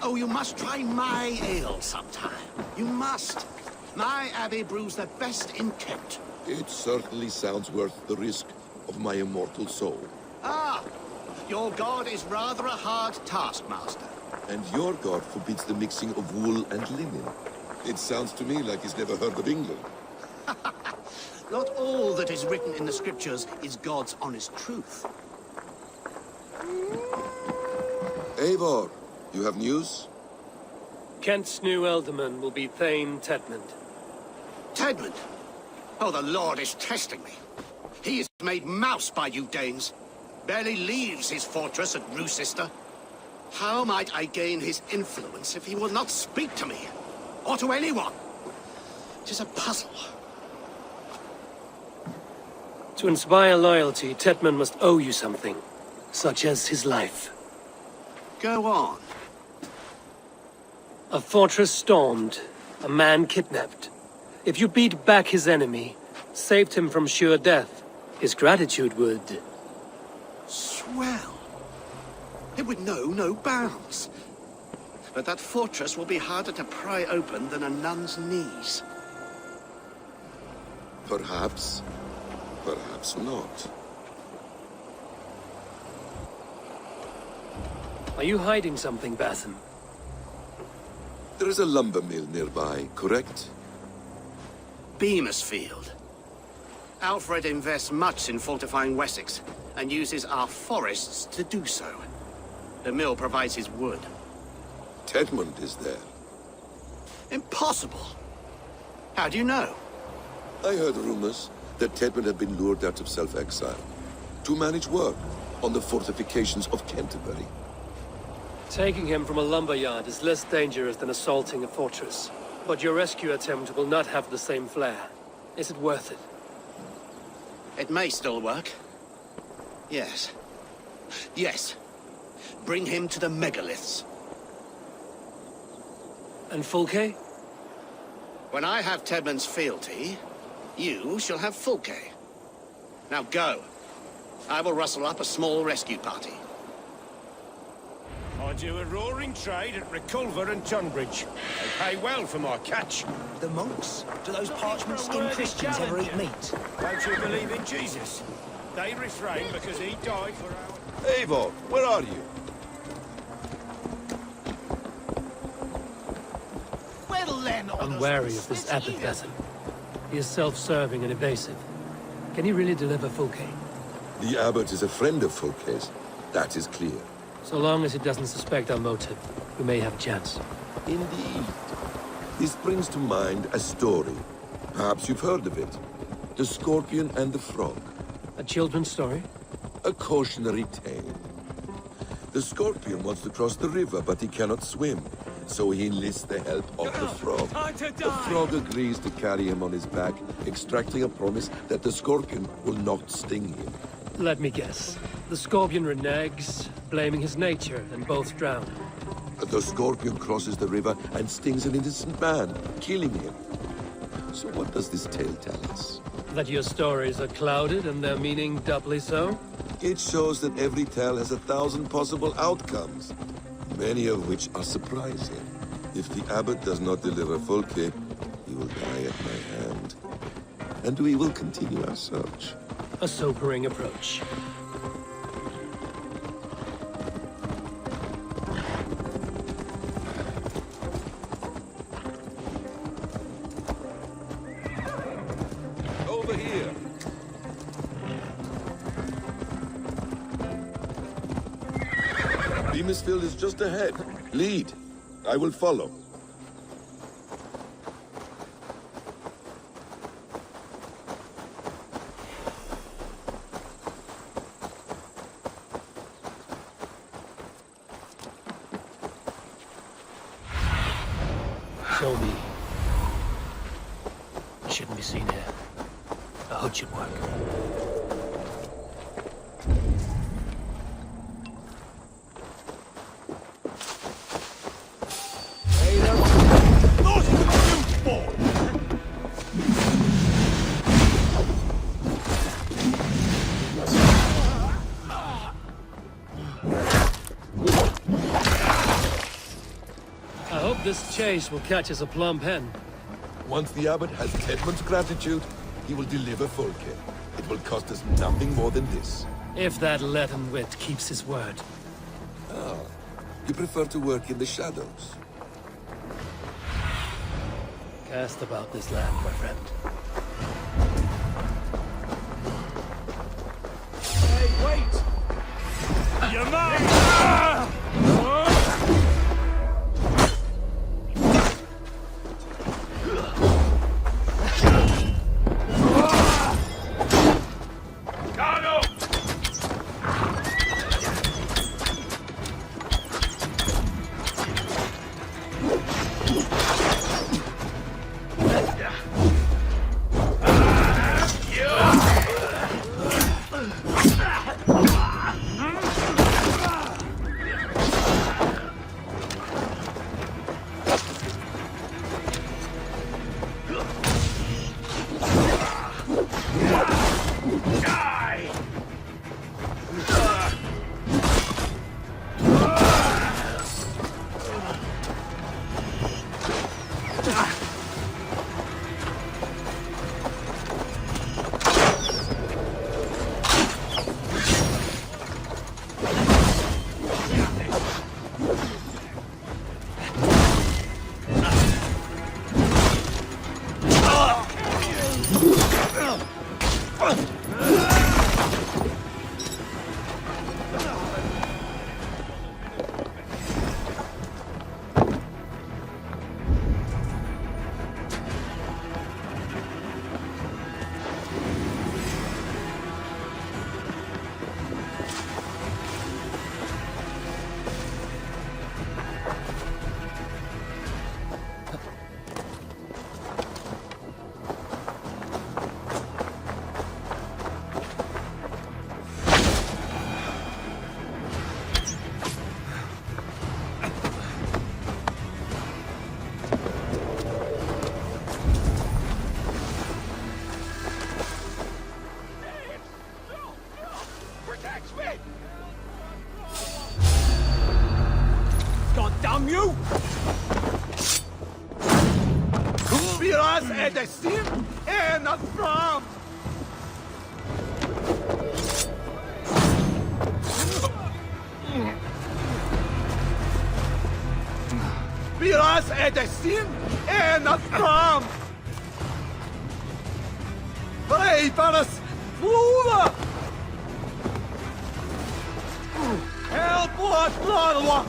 Oh, you must try my ale sometime. You must. My abbey brews the best in Kent. It certainly sounds worth the risk of my immortal soul. Ah, your god is rather a hard taskmaster. And your god forbids the mixing of wool and linen. It sounds to me like he's never heard of England. Not all that is written in the scriptures is God's honest truth. Eivor, you have news? Kent's new ealdorman will be Thane Tedmund. Tedmund? Oh, the Lord is testing me. He is made mouse by you Danes. Barely leaves his fortress at Roosester. How might I gain his influence if he will not speak to me? Or to anyone? It is a puzzle. To inspire loyalty, Tedmund must owe you something, such as his life. Go on. A fortress stormed, a man kidnapped. If you beat back his enemy, saved him from sure death, his gratitude would... Swell. It would know no bounds. But that fortress will be harder to pry open than a nun's knees. Perhaps. Perhaps not. Are you hiding something, Batham? There is a lumber mill nearby, correct? Beamisfield. Alfred invests much in fortifying Wessex, and uses our forests to do so. The mill provides his wood. Tedmund is there. Impossible! How do you know? I heard rumors that Tedmund had been lured out of self-exile to manage work on the fortifications of Canterbury. Taking him from a lumberyard is less dangerous than assaulting a fortress. But your rescue attempt will not have the same flair. Is it worth it? It may still work. Yes. Yes. Bring him to the megaliths. And Fulke? When I have Tedmund's fealty, you shall have Fulke. Now go. I will rustle up a small rescue party. I do a roaring trade at Reculver and Tunbridge. They pay well for my catch. The monks? Do those parchment-skinned Christians ever eat meat? Don't you believe in Jesus? They refrain because he died for our... Eivor, where are you? Well then, I'm wary of this abbot Batham. He is self-serving and evasive. Can he really deliver Fulke? The abbot is a friend of Fulke's. That is clear. So long as he doesn't suspect our motive, we may have a chance. Indeed. This brings to mind a story. Perhaps you've heard of it. The Scorpion and the Frog. A children's story? A cautionary tale. The Scorpion wants to cross the river, but he cannot swim. So he enlists the help of the Frog. The Frog agrees to carry him on his back, extracting a promise that the Scorpion will not sting him. Let me guess. The Scorpion reneges, blaming his nature, and both drown. The Scorpion crosses the river and stings an innocent man, killing him. So what does this tale tell us? That your stories are clouded and their meaning doubly so? It shows that every tale has 1,000 possible outcomes, many of which are surprising. If the abbot does not deliver Fulke, he will die at my hand. And we will continue our search. A sobering approach. Over here. Beamisfield is just ahead. Lead. I will follow. Show me. It shouldn't be seen here. A hood should work. This chase will catch us a plump hen. Once the abbot has Tedmund's gratitude, he will deliver Fulke. It will cost us nothing more than this. If that leaden wit keeps his word. You prefer to work in the shadows? Cast about this land, my friend. Hey, wait! You're mine! Damn you! Viras är det sim ända fram! Viras är det sim ända fram! Rejparnas floda! Help what blood!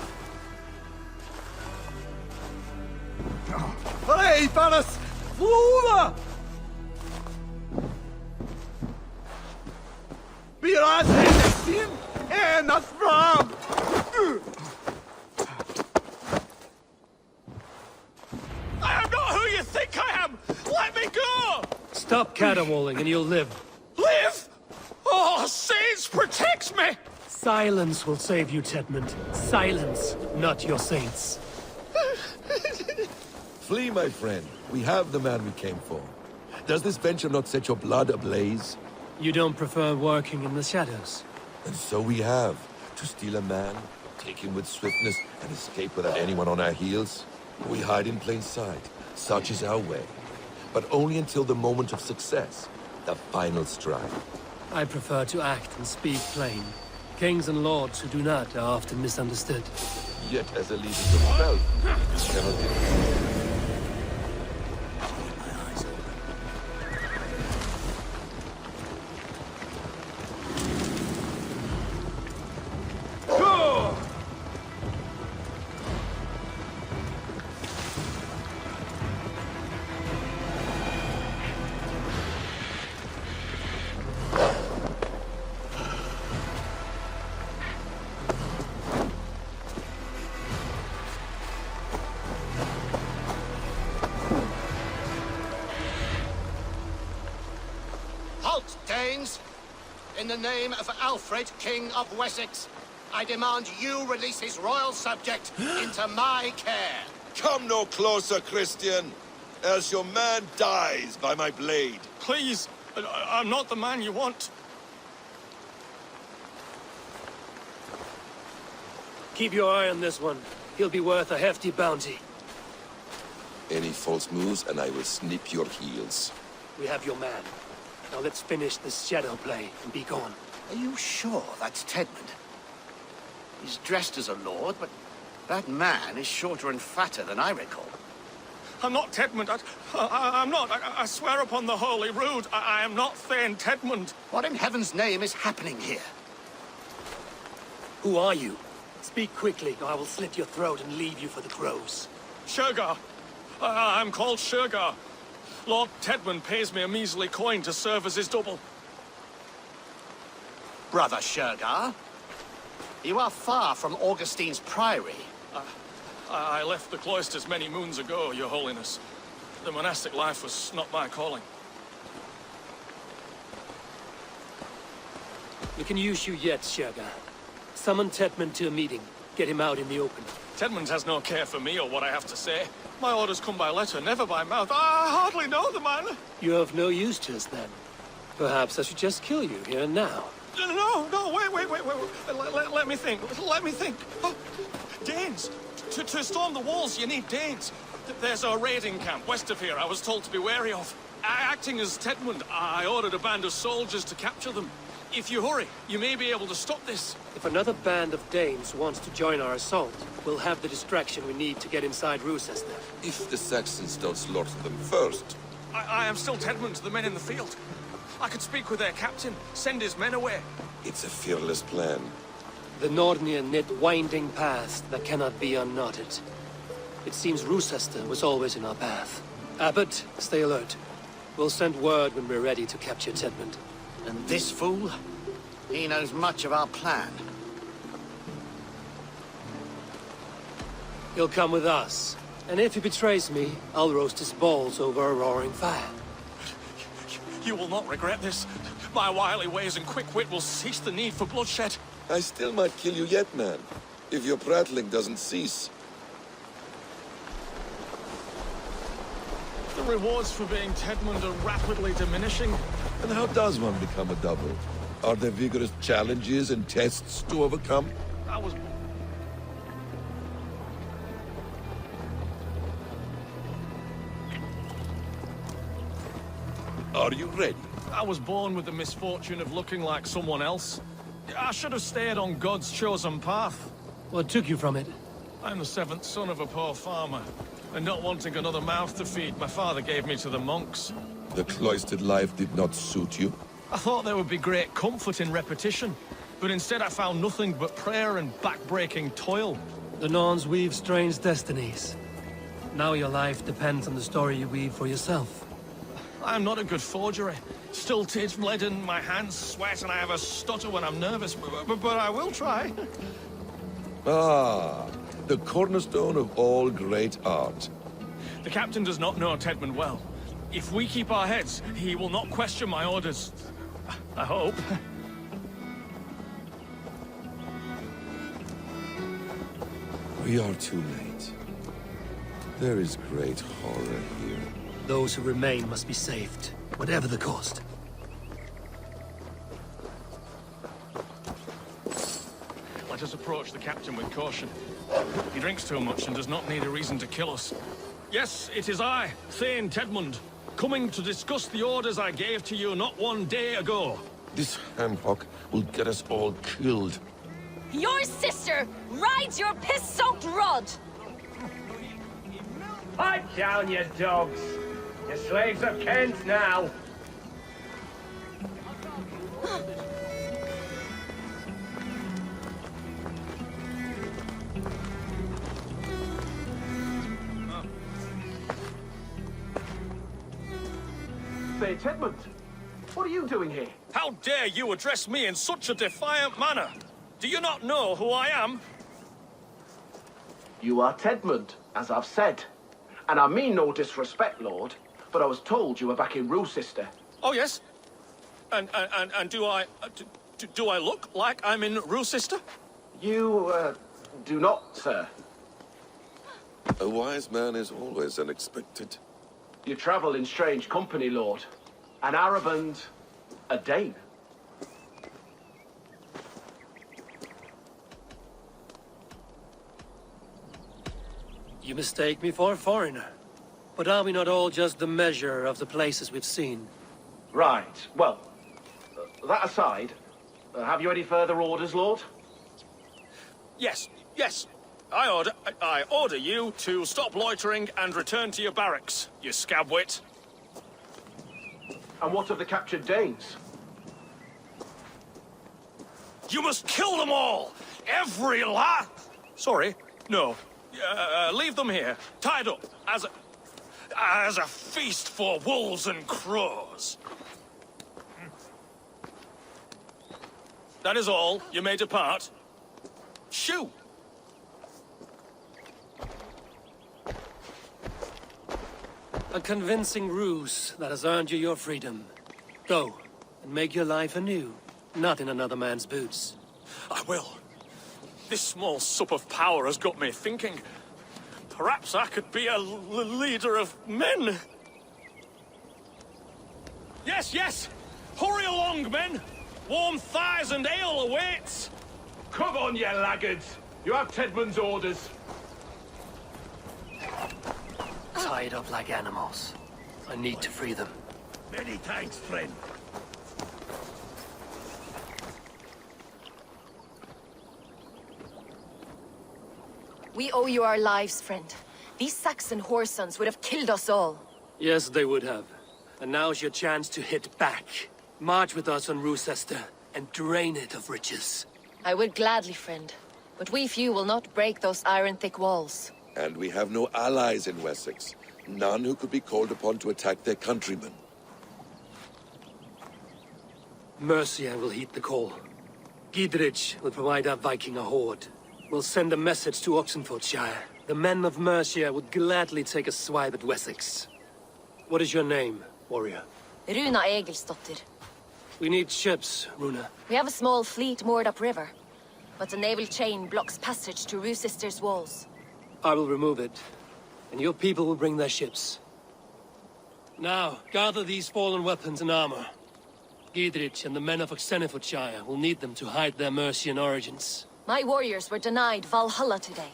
Rejparnas floda! Viras är det sim ända fram! I am not who you think I am! Let me go! Stop caterwauling and you'll live. Live! Oh, saints protects me! Silence will save you, Tedmund. Silence, not your saints. Flee, my friend. We have the man we came for. Does this venture not set your blood ablaze? You don't prefer working in the shadows? And so we have. To steal a man, take him with swiftness, and escape without anyone on our heels. We hide in plain sight. Such is our way. But only until the moment of success. The final strike. I prefer to act and speak plain. Kings and lords who do not are often misunderstood. Yet as a leader yourself, you cannot deny. Halt, Danes! In the name of Alfred, King of Wessex, I demand you release his royal subject into my care. Come no closer, Christian, else your man dies by my blade. Please, I'm not the man you want. Keep your eye on this one. He'll be worth a hefty bounty. Any false moves and I will snip your heels. We have your man. Now let's finish this shadow play and be gone. Are you sure that's Tedmund? He's dressed as a lord, but that man is shorter and fatter than I recall. I'm not Tedmund. I'm not. I swear upon the Holy Rood, I am not Thane Tedmund. What in heaven's name is happening here? Who are you? Speak quickly, or I will slit your throat and leave you for the crows. Shergar. I'm called Shergar. Lord Tedmund pays me a measly coin to serve as his double. Brother Shergar, you are far from Augustine's priory. I left the cloisters many moons ago, Your Holiness. The monastic life was not my calling. We can use you yet, Shergar. Summon Tedmund to a meeting. Get him out in the open. Tedmund has no care for me or what I have to say. My orders come by letter, never by mouth. I hardly know the man. You have no use to us then. Perhaps I should just kill you here and now. No, wait. Let me think. Oh, Danes. To storm the walls, you need Danes. There's a raiding camp west of here I was told to be wary of. Acting as Tedmund, I ordered a band of soldiers to capture them. If you hurry, you may be able to stop this. If another band of Danes wants to join our assault, we'll have the distraction we need to get inside Rochester. If the Saxons don't slaughter them first. I am still Tedmund to the men in the field. I could speak with their captain, send his men away. It's a fearless plan. The Nordnir knit winding paths that cannot be unknotted. It seems Rochester was always in our path. Abbot, stay alert. We'll send word when we're ready to capture Tedmund. And this fool? He knows much of our plan. He'll come with us. And if he betrays me, I'll roast his balls over a roaring fire. You will not regret this. My wily ways and quick wit will cease the need for bloodshed. I still might kill you yet, man. If your prattling doesn't cease. The rewards for being Tedmund are rapidly diminishing. And how does one become a double? Are there vigorous challenges and tests to overcome? I was... Are you ready? I was born with the misfortune of looking like someone else. I should have stayed on God's chosen path. What took you from it? I'm the seventh son of a poor farmer. And not wanting another mouth to feed, my father gave me to the monks. The cloistered life did not suit you? I thought there would be great comfort in repetition. But instead I found nothing but prayer and back-breaking toil. The Norns weave strange destinies. Now your life depends on the story you weave for yourself. I'm not a good forgery. Stilted, leaden, my hands sweat, and I have a stutter when I'm nervous. But I will try. Ah, the cornerstone of all great art. The captain does not know Tedmund well. If we keep our heads, he will not question my orders. I hope. We are too late. There is great horror here. Those who remain must be saved, whatever the cost. Let us approach the captain with caution. He drinks too much and does not need a reason to kill us. Yes, it is I, Thane Tedmund, coming to discuss the orders I gave to you not one day ago. This hamhock will get us all killed. Your sister rides your piss-soaked rod! Pipe down, you dogs! Your slaves are Kent now! Say, Tedmund, what are you doing here? How dare you address me in such a defiant manner? Do you not know who I am? You are Tedmund, as I've said. And I mean no disrespect, Lord, but I was told you were back in Rochester. Oh, yes? And do I... do I look like I'm in Rochester? You, do not, sir. A wise man is always unexpected. You travel in strange company, Lord. An Arab and a Dane. You mistake me for a foreigner. But are we not all just the measure of the places we've seen? Right. Well, that aside, have you any further orders, Lord? Yes, yes. I order you to stop loitering and return to your barracks, you scabwit. And what of the captured Danes? You must kill them all! Every Sorry, no. Leave them here, tied up, as a feast for wolves and crows. That is all. You may depart. Shoo! A convincing ruse that has earned you your freedom. Go, and make your life anew, not in another man's boots. I will. This small sup of power has got me thinking. Perhaps I could be a leader of men. Yes, yes! Hurry along, men! Warm thighs and ale awaits! Come on, you laggards! You have Tedman's orders. Tied up like animals. I need to free them. Many thanks, friend. We owe you our lives, friend. These Saxon whoresons would have killed us all. Yes, they would have. And now's your chance to hit back. March with us on Rochester and drain it of riches. I would gladly, friend. But we few will not break those iron-thick walls. And we have no allies in Wessex. None who could be called upon to attack their countrymen. Mercia will heed the call. Gidrich will provide our Viking a horde. We'll send a message to Oxenfordshire. The men of Mercia would gladly take a swipe at Wessex. What is your name, warrior? Runa Egilsdottir. We need ships, Runa. We have a small fleet moored upriver. But the naval chain blocks passage to Rochester's walls. I will remove it, and your people will bring their ships. Now, gather these fallen weapons and armor. Gidrich and the men of Oxenfordshire will need them to hide their Mercian origins. My warriors were denied Valhalla today.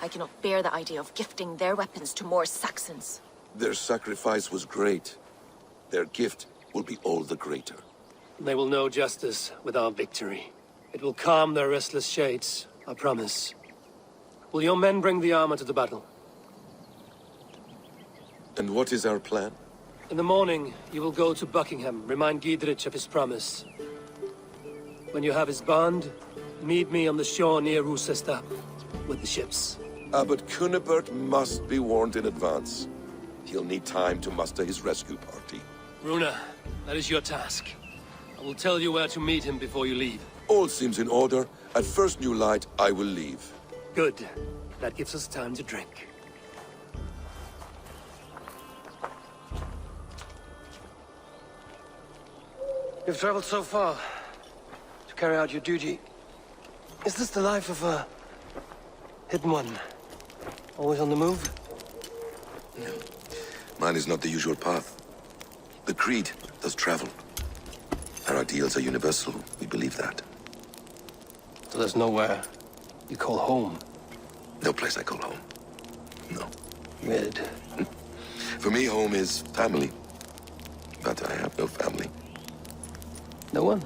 I cannot bear the idea of gifting their weapons to more Saxons. Their sacrifice was great. Their gift will be all the greater. They will know justice with our victory. It will calm their restless shades, I promise. Will your men bring the armor to the battle? And what is our plan? In the morning, you will go to Buckingham, remind Gidrich of his promise. When you have his bond, meet me on the shore near Rochester with the ships. Abbot Cunibert must be warned in advance. He'll need time to muster his rescue party. Runa, that is your task. I will tell you where to meet him before you leave. All seems in order. At first new light, I will leave. Good. That gives us time to drink. You've traveled so far to carry out your duty. Is this the life of a hidden one? Always on the move? No. Mine is not the usual path. The Creed does travel. Our ideals are universal. We believe that. So there's nowhere you call home? No place I call home. No. Weird. For me, home is family. But I have no family. No one?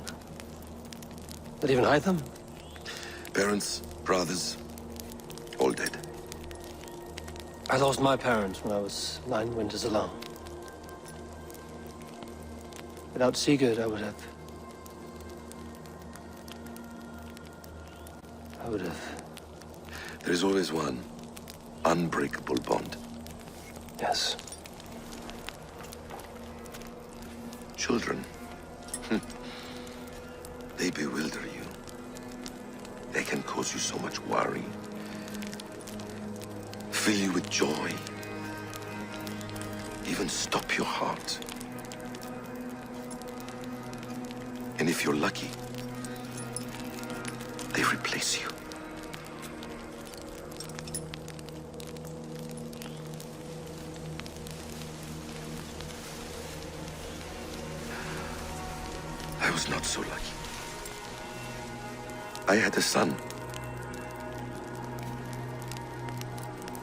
Not even Hytham? Parents, brothers, all dead. I lost my parents when I was 9 winters alone. Without Sigurd, I would have... There is always one unbreakable bond. Yes. Children. They bewilder you. They can cause you so much worry. Fill you with joy. Even stop your heart. And if you're lucky, they replace you. I was not so lucky. I had a son.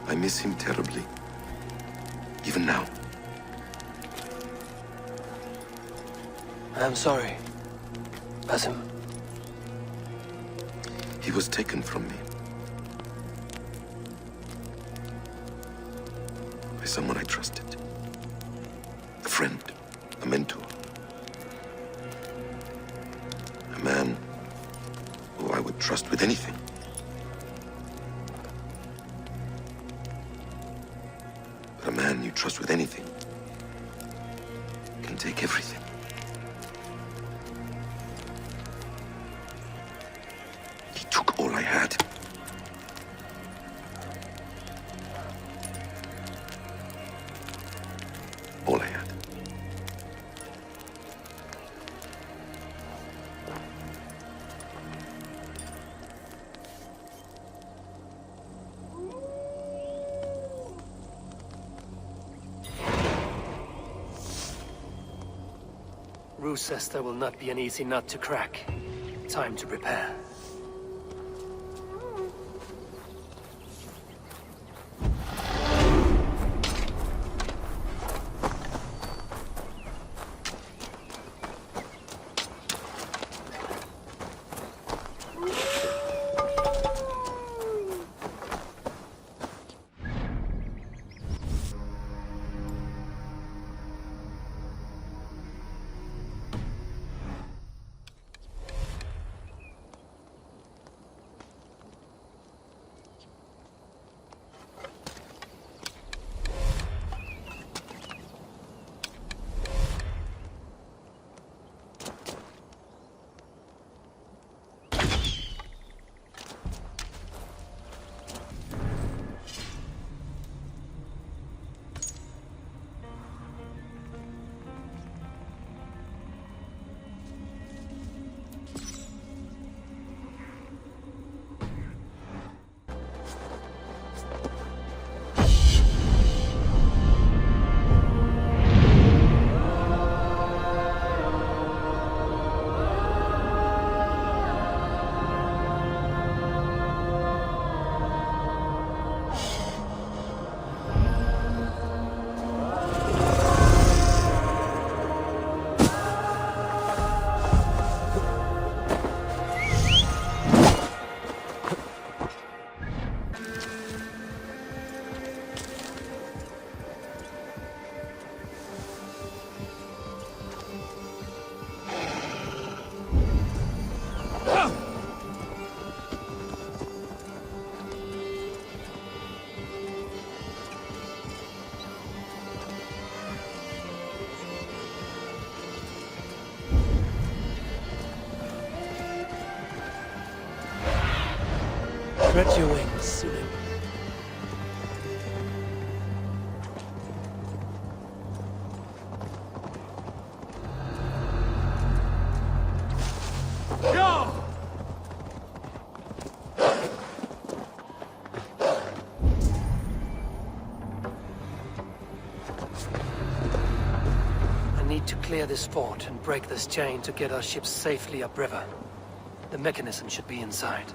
I miss him terribly. Even now. I'm sorry, Basim. He was taken from me. By someone I trusted. A friend, a mentor. A man who I would trust with anything. But a man you trust with anything can take everything. He took all I had. All I had. Rochester will not be an easy nut to crack. Time to prepare. Spread your wings, Sulim. Go! I need to clear this fort and break this chain to get our ships safely upriver. The mechanism should be inside.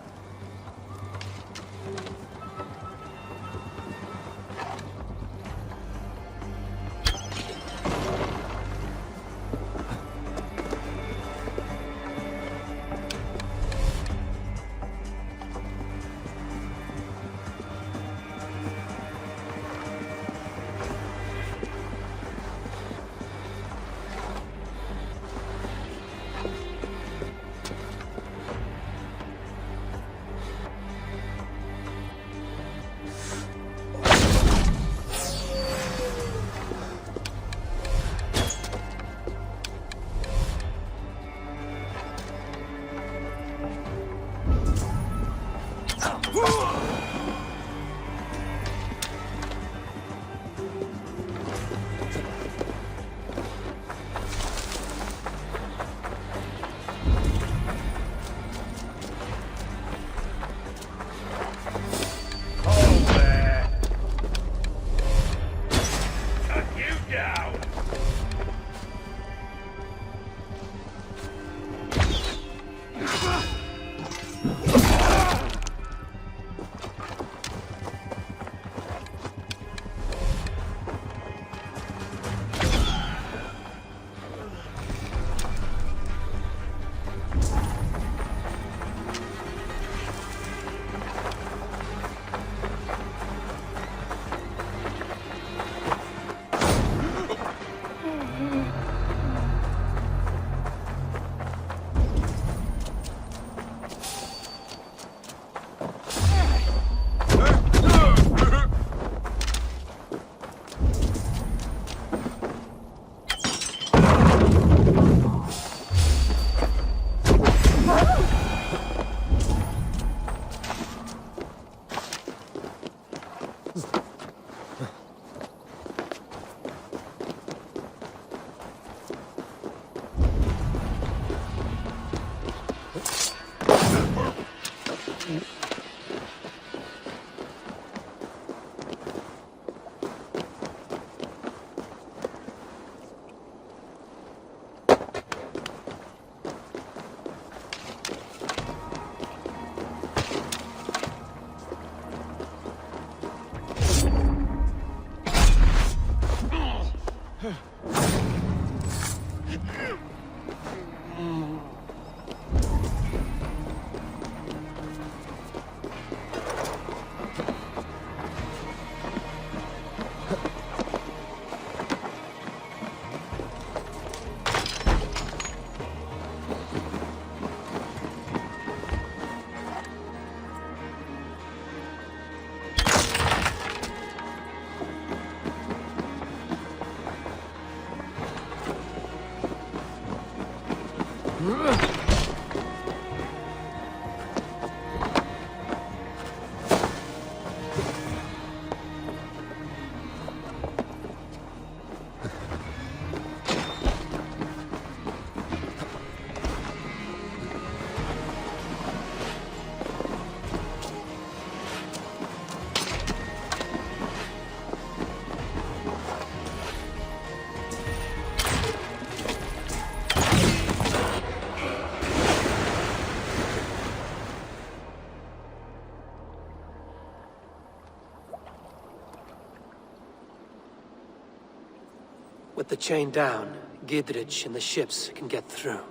With the chain down, Gidrich and the ships can get through.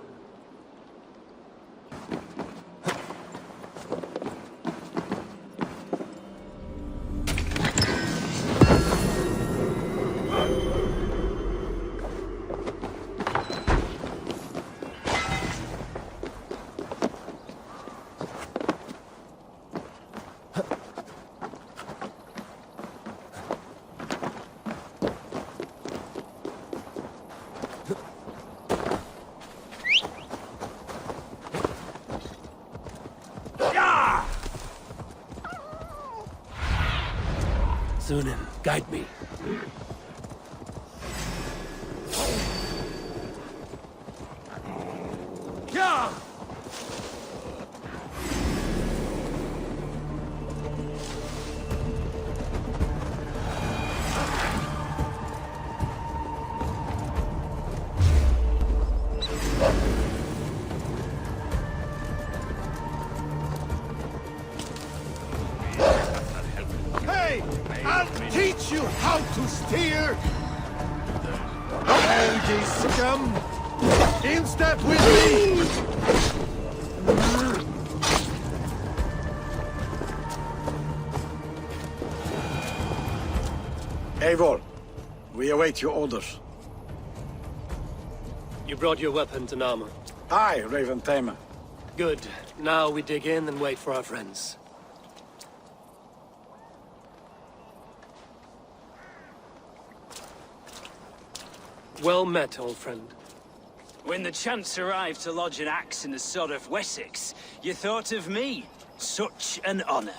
Zunin, guide me. Hey! I'll teach you how to steer! Elgy scum! In step with me! Eivor, we await your orders. You brought your weapons and armor. Aye, Raven Tamer. Good. Now we dig in and wait for our friends. Well met, old friend. When the chance arrived to lodge an axe in the sod of Wessex, you thought of me. Such an honor.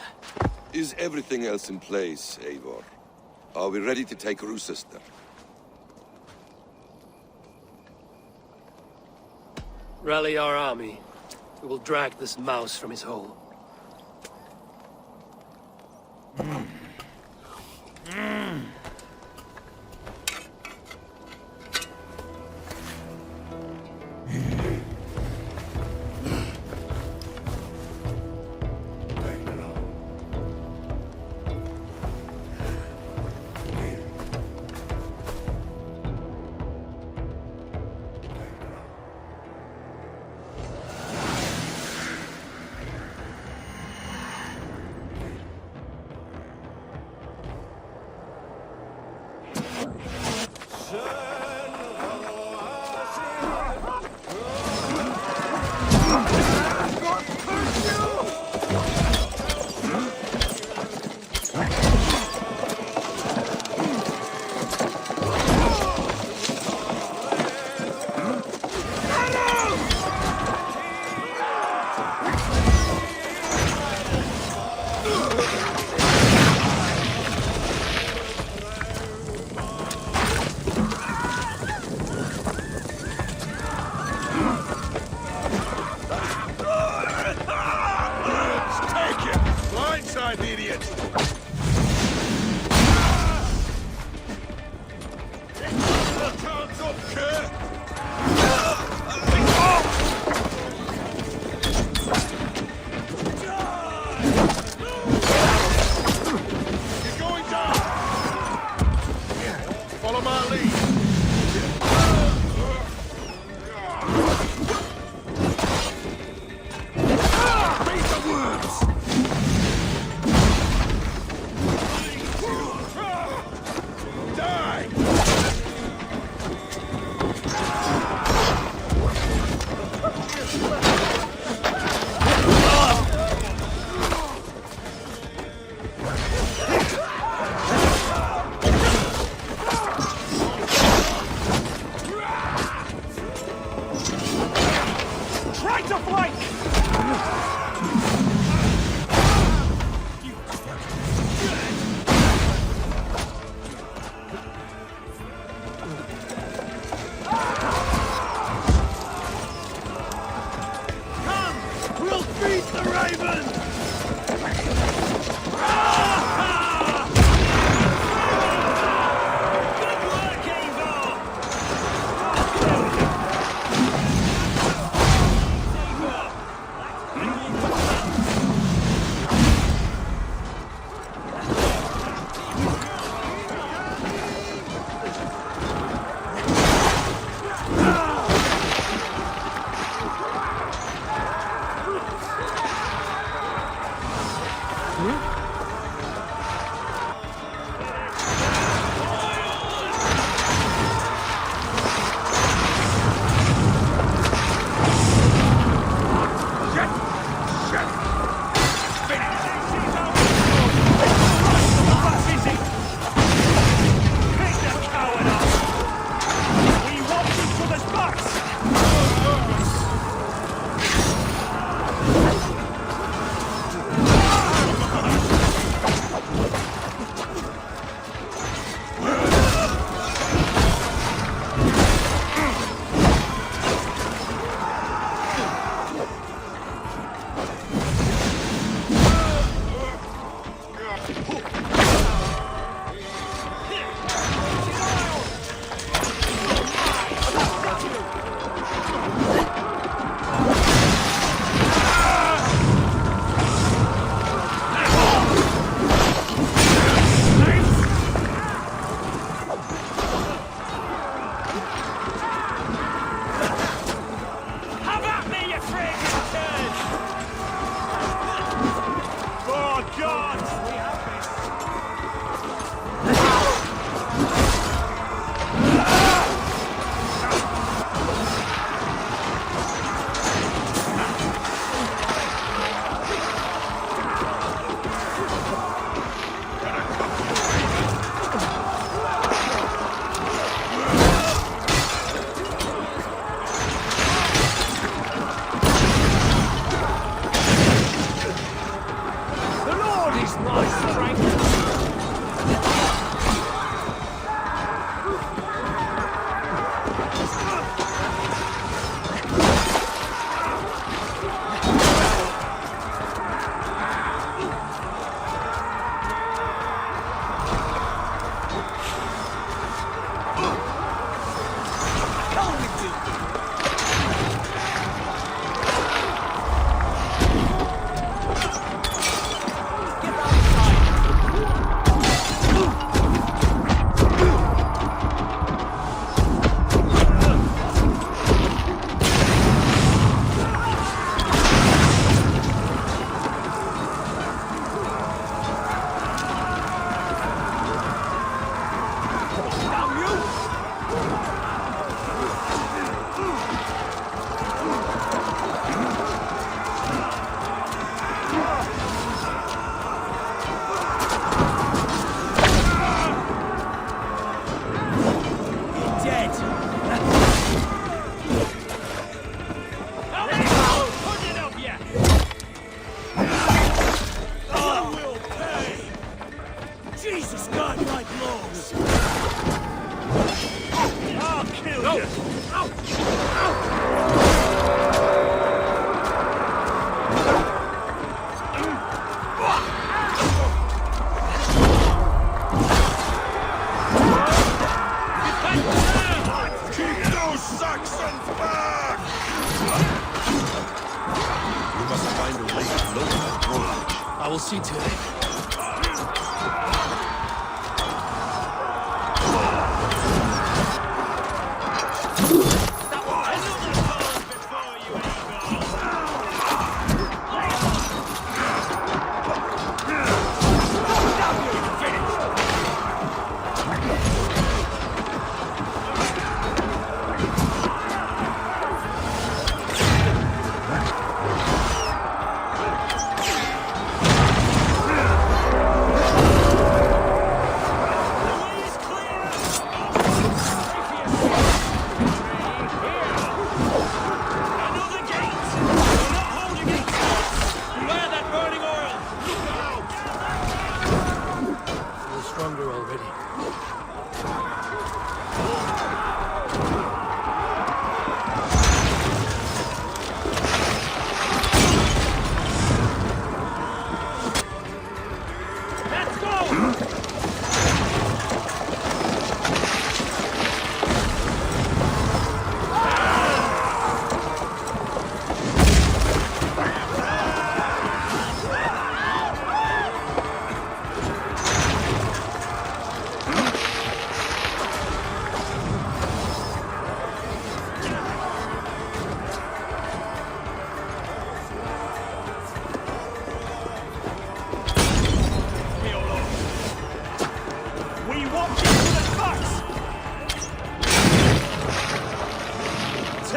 Is everything else in place, Eivor? Are we ready to take Rochester? Rally our army. We will drag this mouse from his hole. We'll feed the ravens! Taste my strength! Jesus God, my blows! I'll kill you! Keep those Saxons back! We must find a way to lower that drawbridge. I will see to it. Stronger already. Let's go!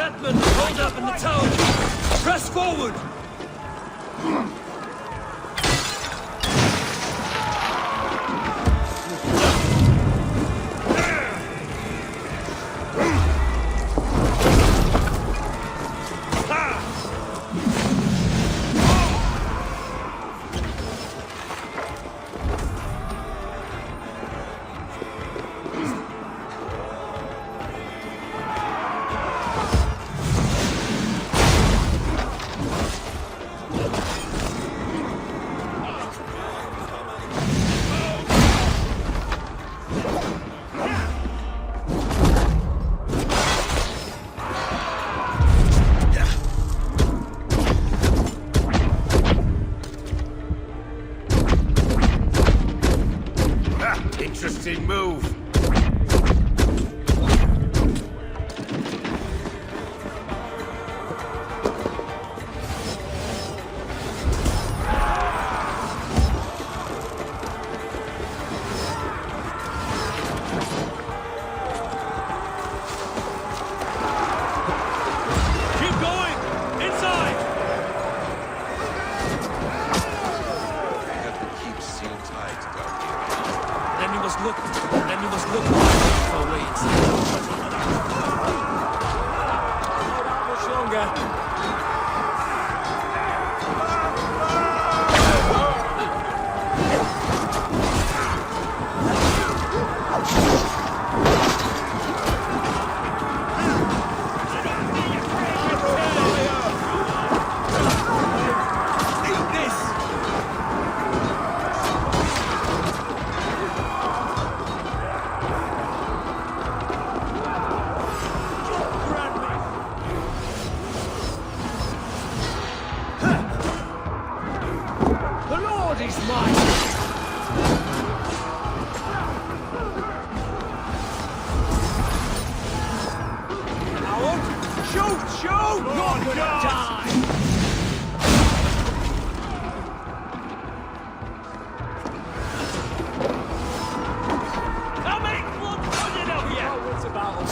Hetman, hold up in the tower! Press forward! Interesting move. Keep going! Inside! We have to keep seal tight down here. Then we must look for a way inside. Much longer. is mine! Shoot! Shoot! You're gonna die! I'll make blood running of you! Oh, it's about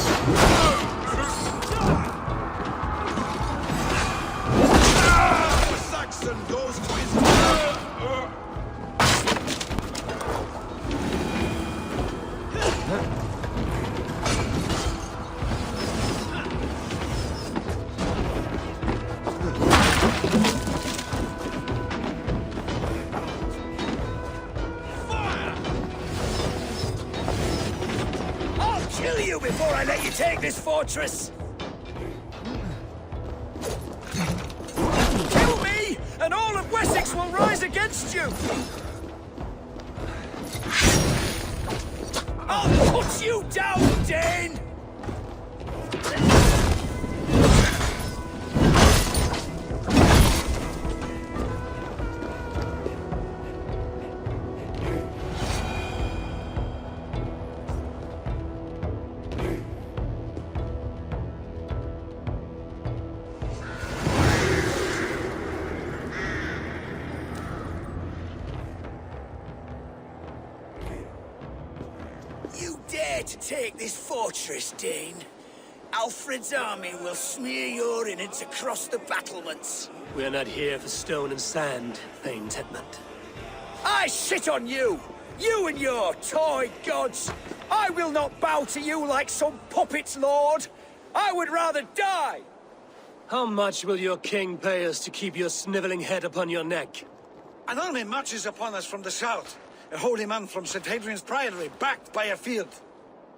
Saxon goes to his... I'll kill you before I let you take this fortress! Kill me, and all of Wessex will rise against you! I'll put you down, Dane! You dare to take this fortress, Dane? Alfred's army will smear your innards across the battlements. We are not here for stone and sand, Thane Tedmund. I shit on you! You and your toy gods! I will not bow to you like some puppet's lord! I would rather die! How much will your king pay us to keep your sniveling head upon your neck? An army marches upon us from the south. A holy man from St. Hadrian's Priory, backed by a field.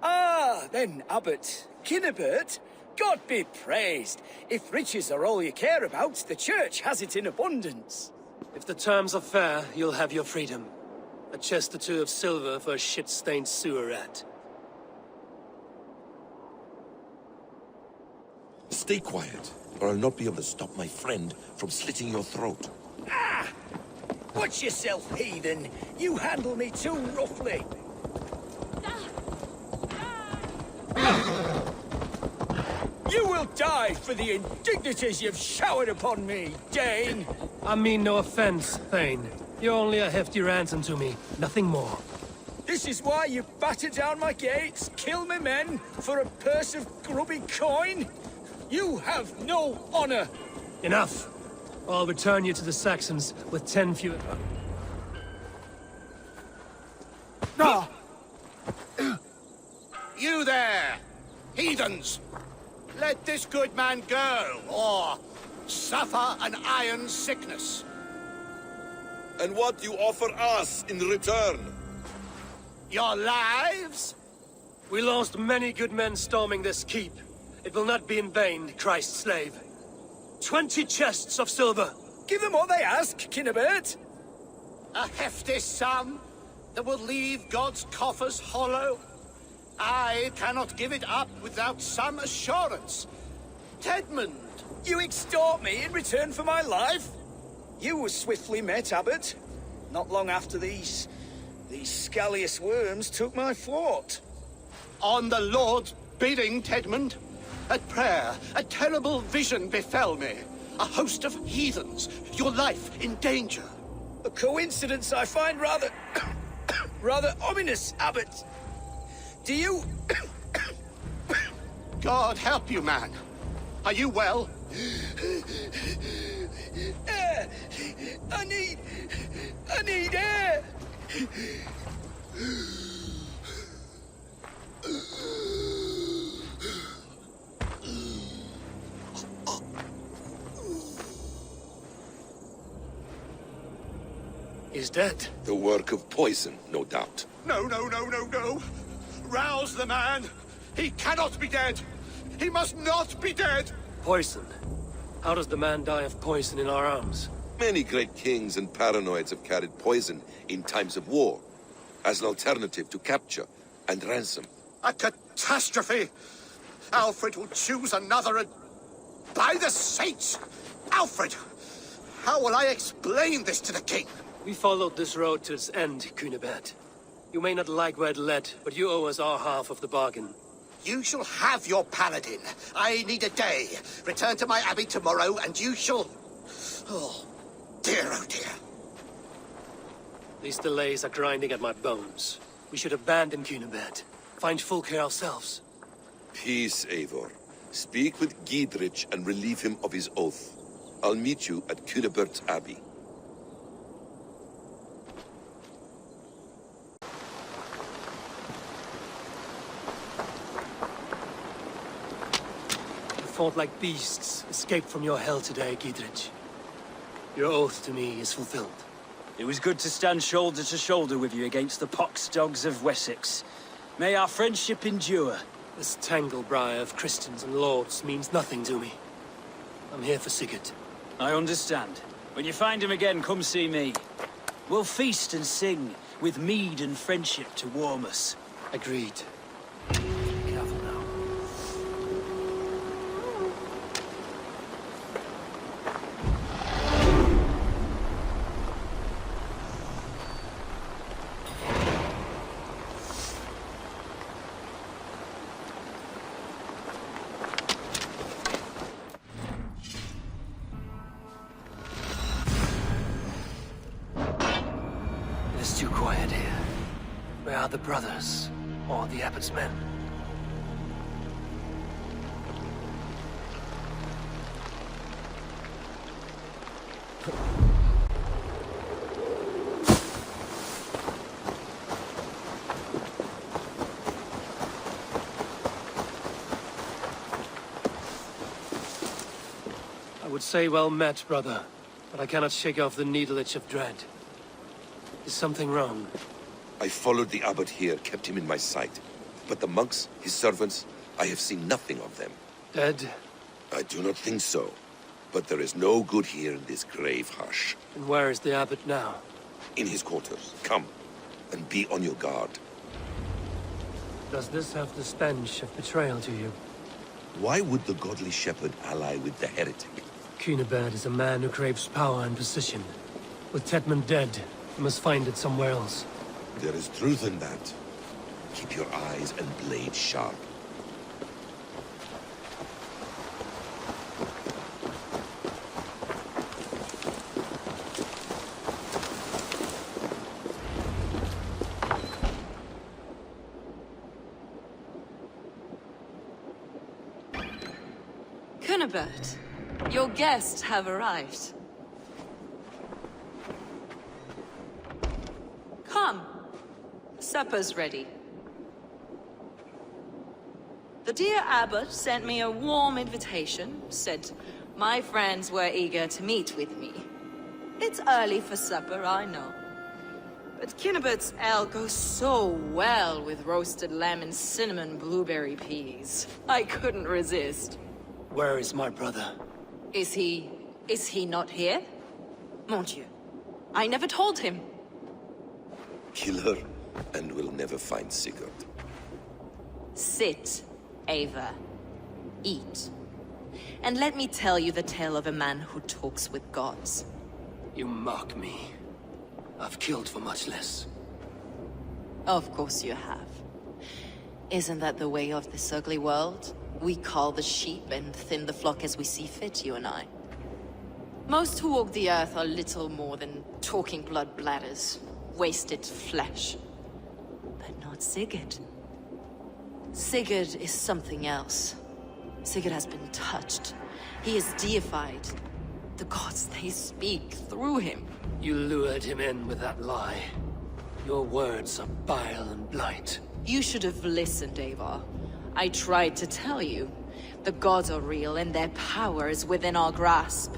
Ah, then, Abbot. Kinnebert, God be praised. If riches are all you care about, the church has it in abundance. If the terms are fair, you'll have your freedom. A chest or two of silver for a shit-stained sewer rat. Stay quiet, or I'll not be able to stop my friend from slitting your throat. Ah! Watch yourself, heathen. You handle me too roughly. You will die for the indignities you've showered upon me, Dane! I mean no offense, Thane. You're only a hefty ransom to me, nothing more. This is why you batter down my gates, kill my men, for a purse of grubby coin? You have no honor! Enough! I'll return you to the Saxons with 10 fewer... You there, heathens! Let this good man go, or suffer an iron sickness. And what you offer us in return? Your lives? We lost many good men storming this keep. It will not be in vain, Christ's slave. 20 chests of silver. Give them what they ask, Kinnebert. A hefty sum that will leave God's coffers hollow. I cannot give it up without some assurance. Tedmund! You extort me in return for my life? You were swiftly met, Abbot. Not long after these scallious worms took my fort. On the Lord's bidding, Tedmund. At prayer, a terrible vision befell me. A host of heathens, your life in danger. A coincidence I find rather... rather ominous, Abbot. Do you... God help you, man. Are you well? Air! I need air! He's dead. The work of poison, no doubt. No. Rouse the man. He cannot be dead. He must not be dead. Poison. How does the man die of poison in our arms? Many great kings and paranoids have carried poison in times of war, as an alternative to capture and ransom. A catastrophe. Alfred will choose another and... By the saints! Alfred! How will I explain this to the king? We followed this road to its end, Cunibert. You may not like where it led, but you owe us our half of the bargain. You shall have your paladin. I need a day. Return to my abbey tomorrow, and you shall... Oh, oh dear. These delays are grinding at my bones. We should abandon Cunibert. Find Fulke ourselves. Peace, Eivor. Speak with Giedrich and relieve him of his oath. I'll meet you at Cunebert's Abbey. You fought like beasts, escaped from your hell today, Giedrich. Your oath to me is fulfilled. It was good to stand shoulder to shoulder with you against the pox dogs of Wessex. May our friendship endure. This tangle-briar of Christians and lords means nothing to me. I'm here for Sigurd. I understand. When you find him again, come see me. We'll feast and sing, with mead and friendship to warm us. Agreed. Careful now. It's too quiet here. Where are the brothers? Or the Abbot's men? I would say well met, brother, but I cannot shake off the needle itch of dread. Is something wrong? I followed the abbot here, kept him in my sight. But the monks, his servants, I have seen nothing of them. Dead? I do not think so. But there is no good here in this grave hush. And where is the abbot now? In his quarters. Come, and be on your guard. Does this have the stench of betrayal to you? Why would the godly shepherd ally with the heretic? Cunibert is a man who craves power and position. With Tedman dead, he must find it somewhere else. There is truth in that. Keep your eyes and blade sharp. Cunibert, your guests have arrived. Come. Supper's ready. The dear abbot sent me a warm invitation, said my friends were eager to meet with me. It's early for supper, I know. But Cunibert's ale goes so well with roasted lamb and cinnamon blueberry peas. I couldn't resist. Where is my brother? Is he not here? Mon Dieu, I never told him. Kill her, and we'll never find Sigurd. Sit, Ava. Eat. And let me tell you the tale of a man who talks with gods. You mock me. I've killed for much less. Of course you have. Isn't that the way of this ugly world? We cull the sheep and thin the flock as we see fit, you and I. Most who walk the earth are little more than talking blood bladders, wasted flesh. But not Sigurd. Sigurd is something else. Sigurd has been touched. He is deified. The gods, they speak through him. You lured him in with that lie. Your words are bile and blight. You should have listened, Ava. I tried to tell you. The gods are real, and their power is within our grasp.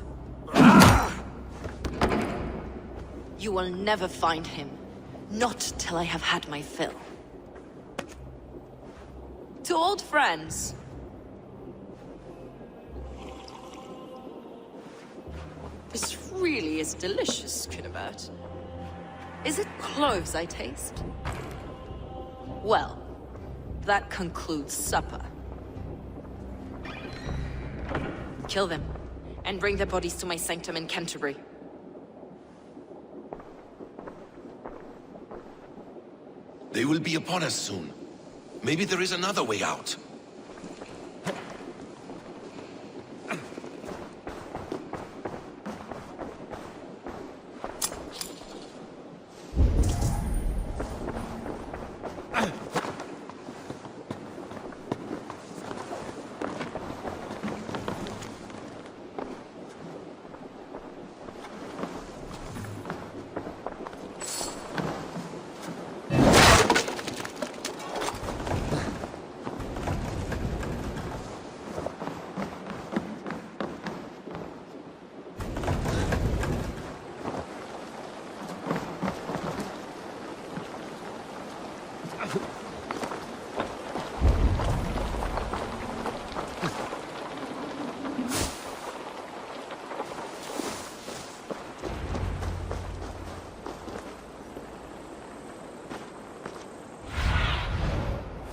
You will never find him. Not till I have had my fill. To old friends. This really is delicious, Cunibert. Is it cloves I taste? Well, that concludes supper. Kill them, and bring their bodies to my sanctum in Canterbury. They will be upon us soon. Maybe there is another way out.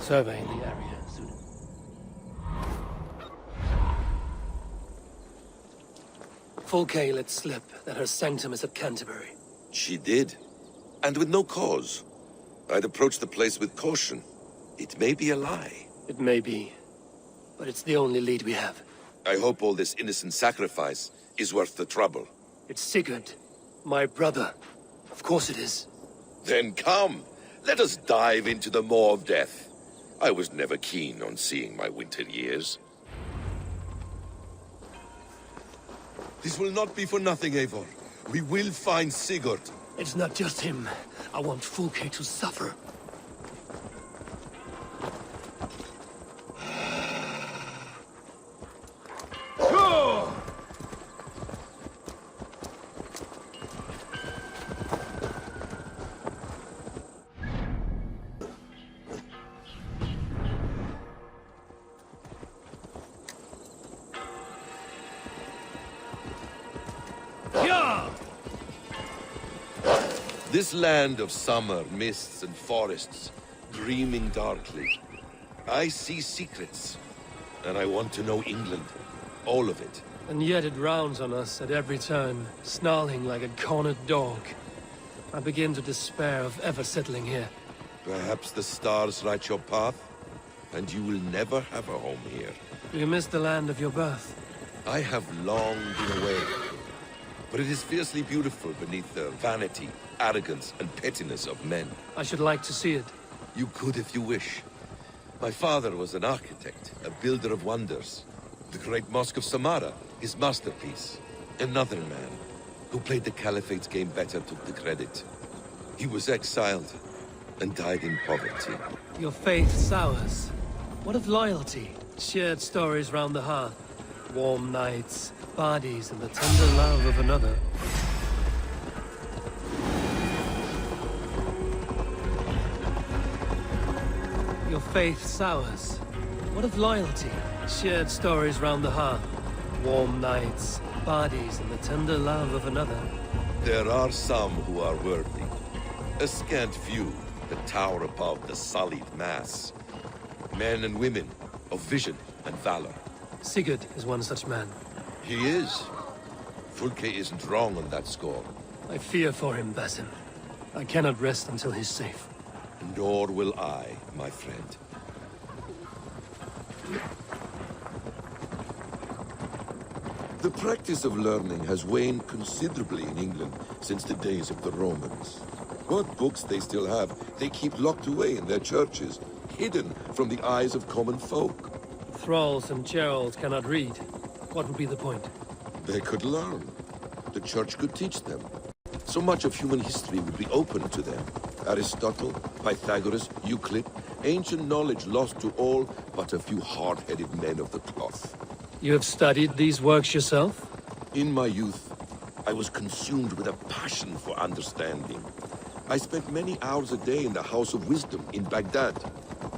Surveying the area. Fulke let slip that her sanctum is at Canterbury. She did. And with no cause. I'd approach the place with caution. It may be a lie. It may be. But it's the only lead we have. I hope all this innocent sacrifice is worth the trouble. It's Sigurd. My brother. Of course it is. Then come. Let us dive into the maw of death. I was never keen on seeing my winter years. This will not be for nothing, Eivor. We will find Sigurd. It's not just him. I want Fulke to suffer. This land of summer, mists and forests, dreaming darkly. I see secrets, and I want to know England. All of it. And yet it rounds on us at every turn, snarling like a cornered dog. I begin to despair of ever settling here. Perhaps the stars write your path, and you will never have a home here. Do you miss the land of your birth? I have long been away, but it is fiercely beautiful beneath the vanity, arrogance, and pettiness of men. I should like to see it. You could if you wish. My father was an architect, a builder of wonders. The great Mosque of Samarra, his masterpiece. Another man, who played the Caliphate's game better, took the credit. He was exiled, and died in poverty. Your faith sours. What of loyalty? Shared stories round the hearth. Warm nights, parties, and the tender love of another. Your faith sours. What of loyalty? Shared stories round the hearth. Warm nights, parties, and the tender love of another. There are some who are worthy. A scant few that tower above the sullied mass. Men and women of vision and valor. Sigurd is one such man. He is. Fulke isn't wrong on that score. I fear for him, Basim. I cannot rest until he's safe. Nor will I, my friend. The practice of learning has waned considerably in England since the days of the Romans. What books they still have, they keep locked away in their churches, hidden from the eyes of common folk. Thralls and Geralds cannot read. What would be the point? They could learn. The church could teach them. So much of human history would be open to them. Aristotle, Pythagoras, Euclid, ancient knowledge lost to all but a few hard-headed men of the cloth. You have studied these works yourself? In my youth, I was consumed with a passion for understanding. I spent many hours a day in the House of Wisdom in Baghdad.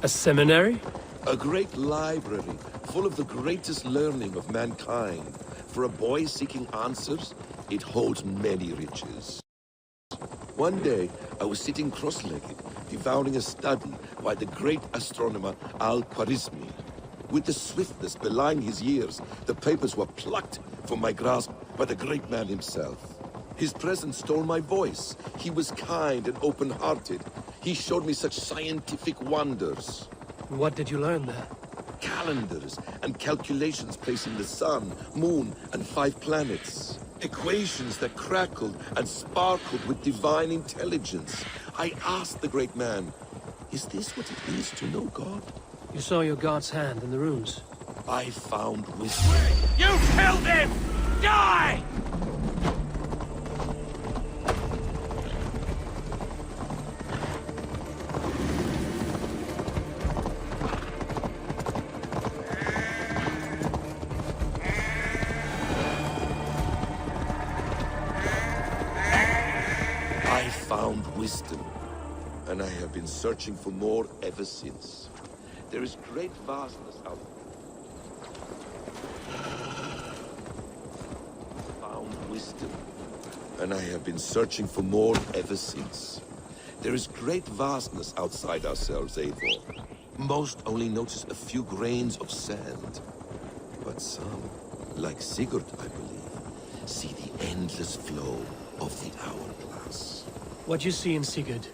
A seminary? A great library, full of the greatest learning of mankind. For a boy seeking answers, it holds many riches. One day, I was sitting cross-legged, devouring a study by the great astronomer Al-Khwarizmi. With the swiftness belying his years, the papers were plucked from my grasp by the great man himself. His presence stole my voice. He was kind and open-hearted. He showed me such scientific wonders. What did you learn there? Calendars and calculations placing the sun, moon, and 5 planets. Equations that crackled and sparkled with divine intelligence. I asked the great man, is this what it is to know God? You saw your god's hand in the runes. I found wisdom. You killed him! Die! I found wisdom, and I have been searching for more ever since. There is great vastness out found wisdom, and I have been searching for more ever since. There is great vastness outside ourselves, Eivor. Most only notice a few grains of sand. But some, like Sigurd, I believe, see the endless flow of the hourglass. What you see in Sigurd,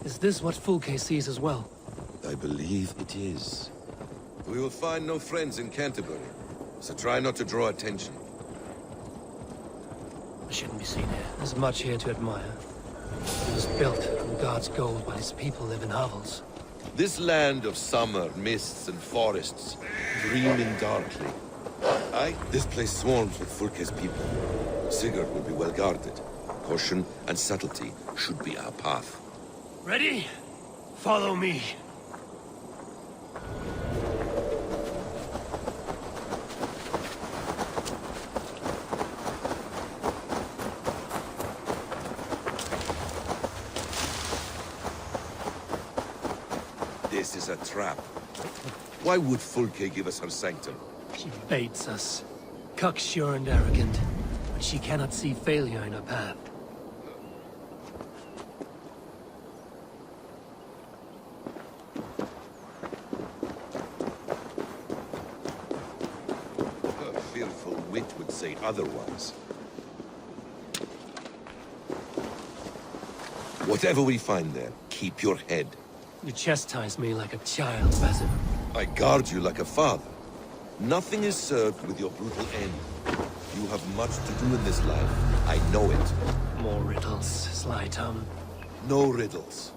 is this what Fulke sees as well? I believe it is. We will find no friends in Canterbury, so try not to draw attention. I shouldn't be seen here. There's much here to admire. It was built from God's gold while his people live in hovels. This land of summer, mists and forests, dreaming darkly. This place swarms with Fulke's people. Sigurd will be well guarded. Caution and subtlety should be our path. Ready? Follow me. This is a trap. Why would Fulke give us her sanctum? She baits us. Cocksure and arrogant. But she cannot see failure in her path. Her fearful wit would say otherwise. Whatever we find there, keep your head. You chastise me like a child, Basim. I guard you like a father. Nothing is served with your brutal end. You have much to do in this life. I know it. More riddles, sly tongue. No riddles.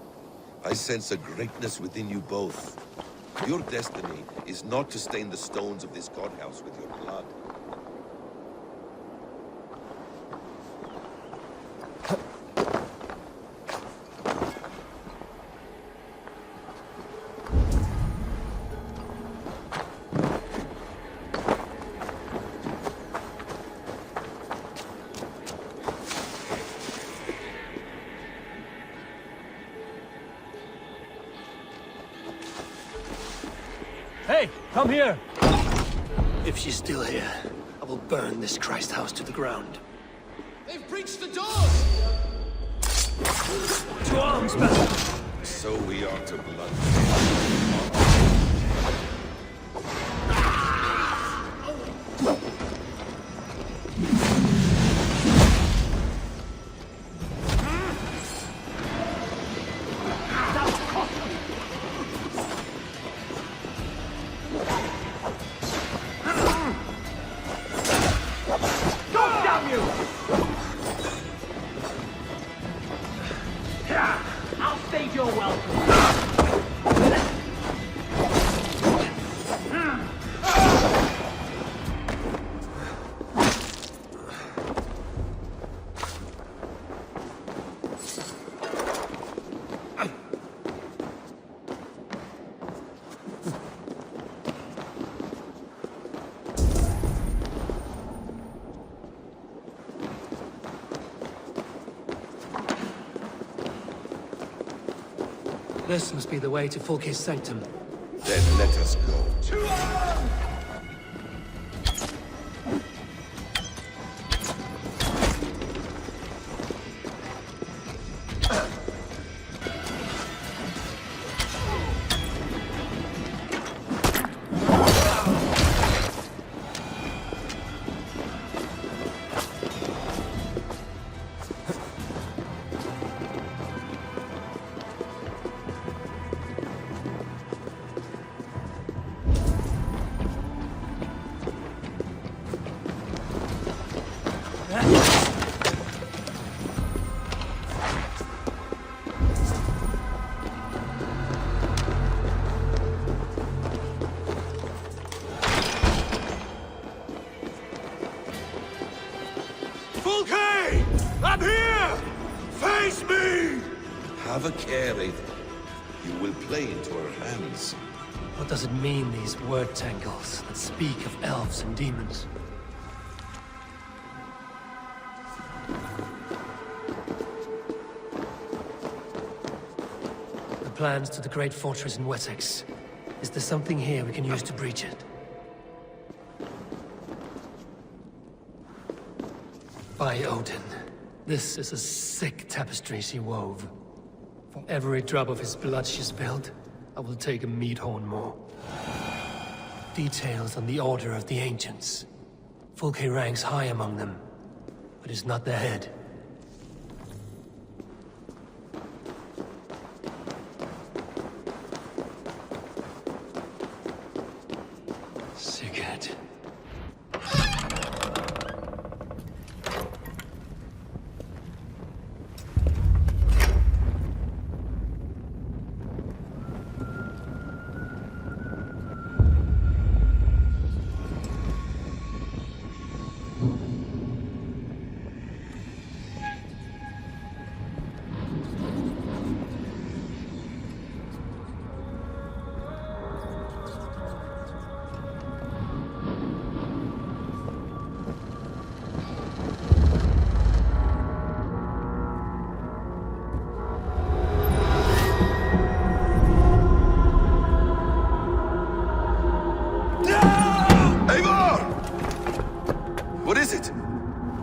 I sense a greatness within you both. Your destiny is not to stain the stones of this godhouse with your blood. Hey, come here! If she's still here, I will burn this Christ house to the ground. They've breached the doors! To arms, Basim! So we are to blood. I'll stage your welcome. This must be the way to Fulke's sanctum. Then let us go. Have a care, Eivor. You will play into our hands. What does it mean, these word tangles that speak of elves and demons? The plans to the great fortress in Wessex. Is there something here we can use to breach it? By Odin, this is a sick tapestry she wove. For every drop of his blood she spilled, I will take a meat horn more. Details on the order of the ancients. Fulke ranks high among them, but is not their head. Sigurd.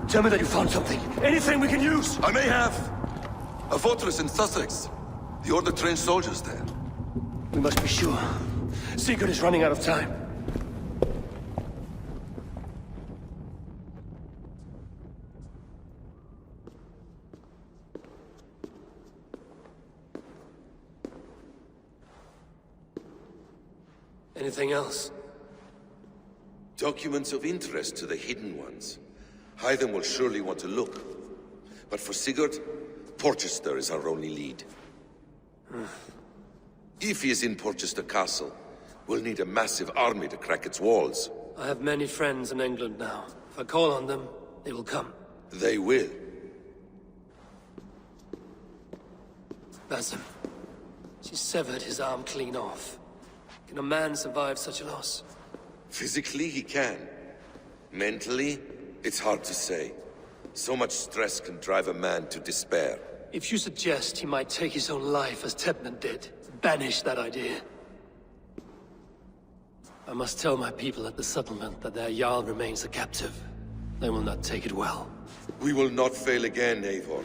Tell me that you found something. Anything we can use! I may have. A fortress in Sussex. The Order trained soldiers there. We must be sure. Sigurd is running out of time. Anything else? Documents of interest to the Hidden Ones. Hyden will surely want to look. But for Sigurd, Porchester is our only lead. If he is in Porchester Castle, we'll need a massive army to crack its walls. I have many friends in England now. If I call on them, they will come. They will. Basim. She severed his arm clean off. Can a man survive such a loss? Physically, he can. Mentally, it's hard to say. So much stress can drive a man to despair. If you suggest he might take his own life as Tebnan did, banish that idea. I must tell my people at the settlement that their Jarl remains a captive. They will not take it well. We will not fail again, Eivor.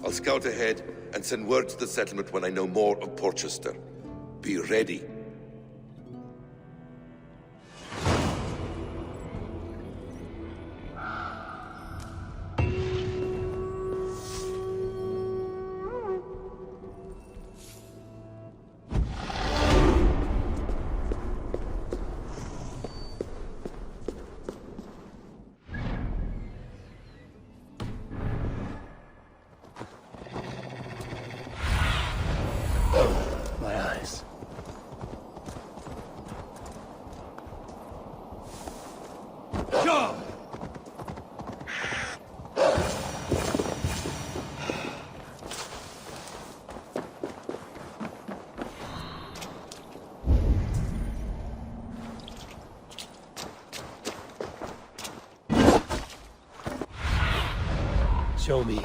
I'll scout ahead and send word to the settlement when I know more of Porchester. Be ready. Show me.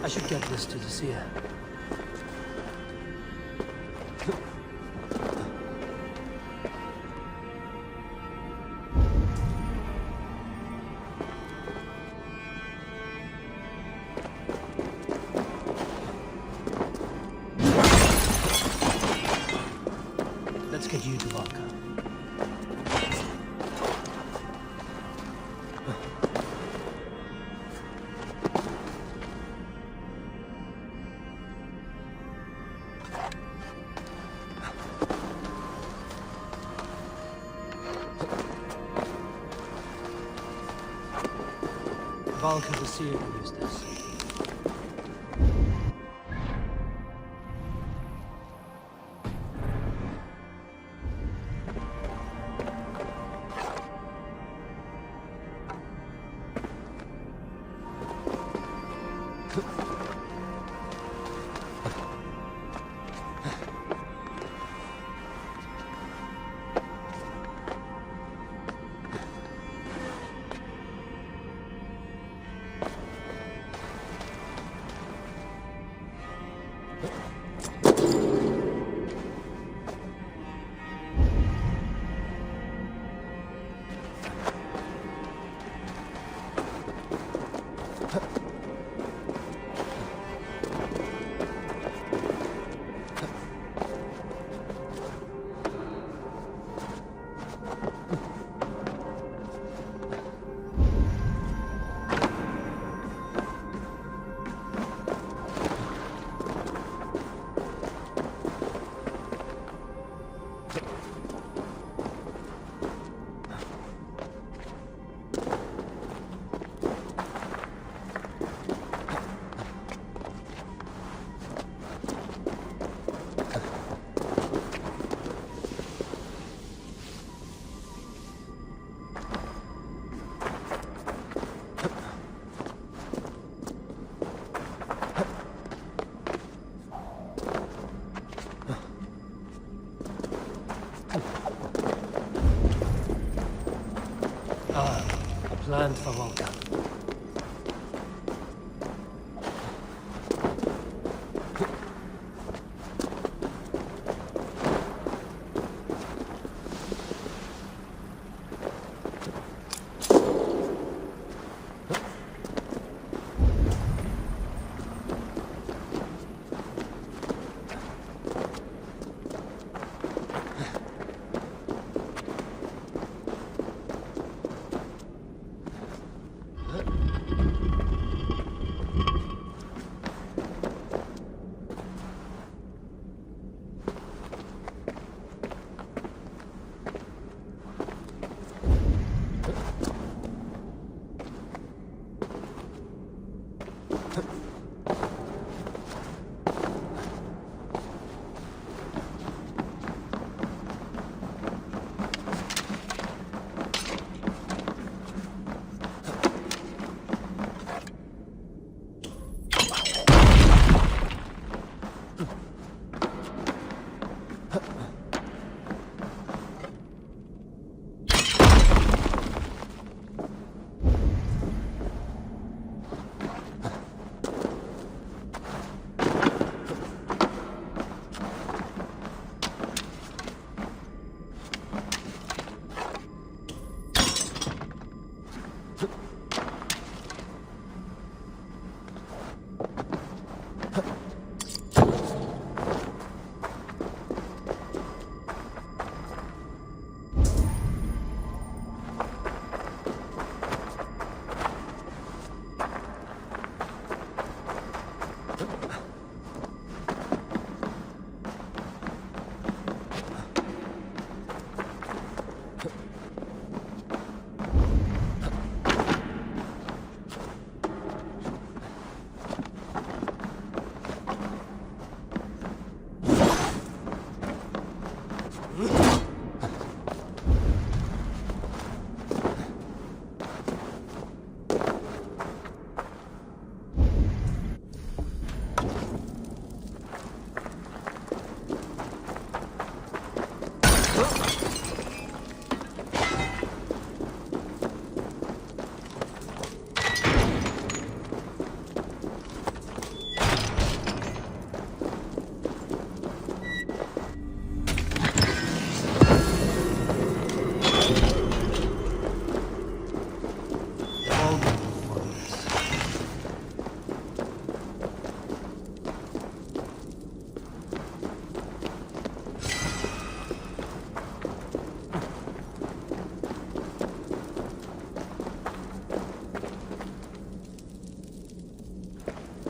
I should get this to the seer. Let's get you to Valka. Valka the seer will use this. A plan for Valka.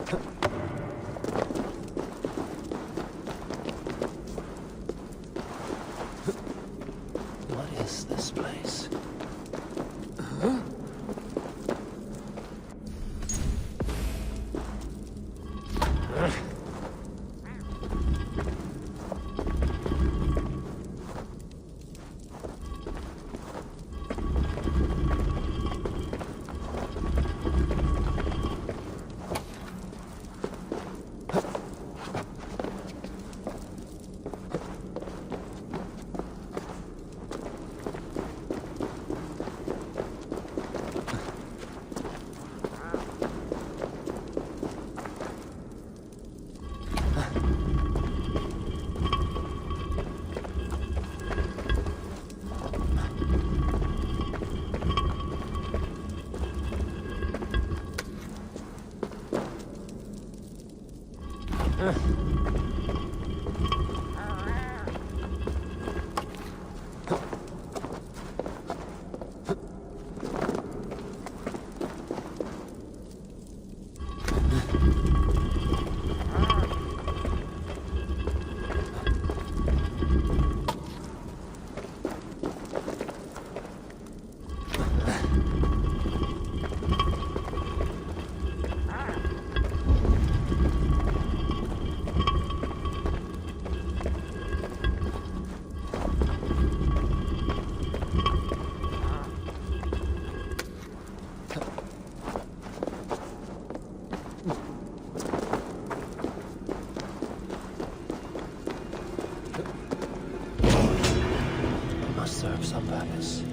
What is this place? Must serve some purpose.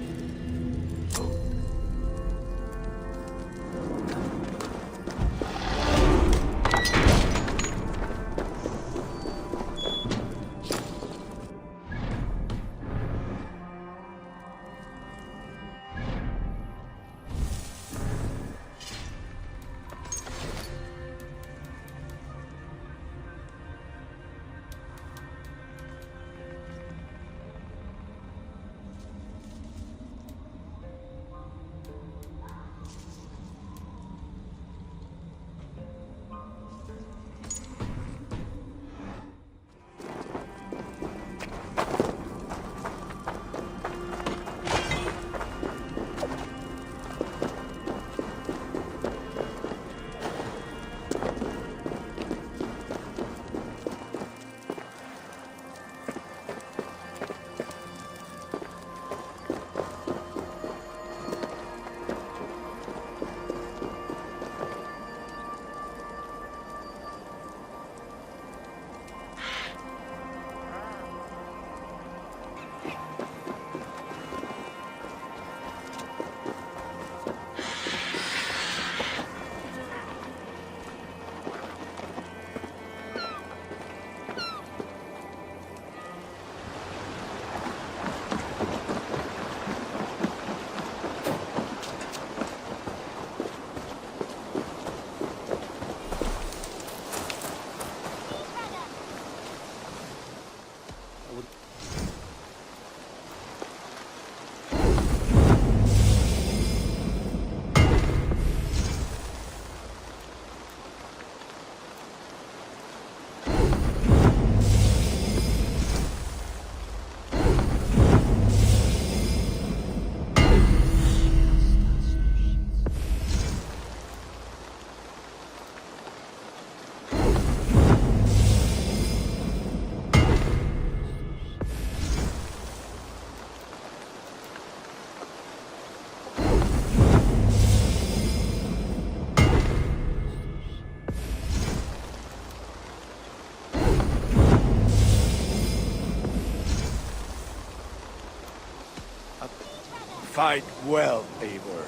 Fight well, Eivor.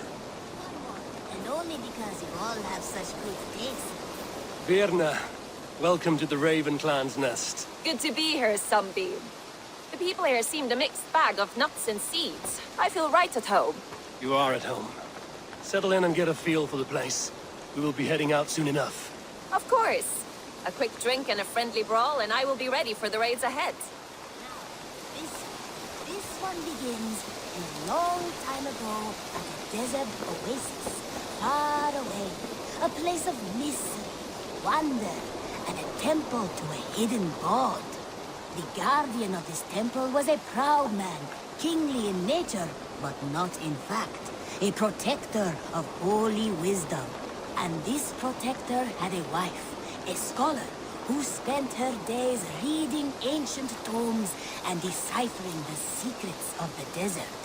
And only because you all have such good taste. Virna, welcome to the Raven Clan's nest. Good to be here, Sunbeam. The people here seemed a mixed bag of nuts and seeds. I feel right at home. You are at home. Settle in and get a feel for the place. We will be heading out soon enough. Of course. A quick drink and a friendly brawl, and I will be ready for the raids ahead. This one begins a long time ago at a desert oasis, far away. A place of misery, wonder and a temple to a hidden god. The guardian of this temple was a proud man, kingly in nature, but not in fact. A protector of holy wisdom. And this protector had a wife, a scholar, who spent her days reading ancient tomes and deciphering the secrets of the desert.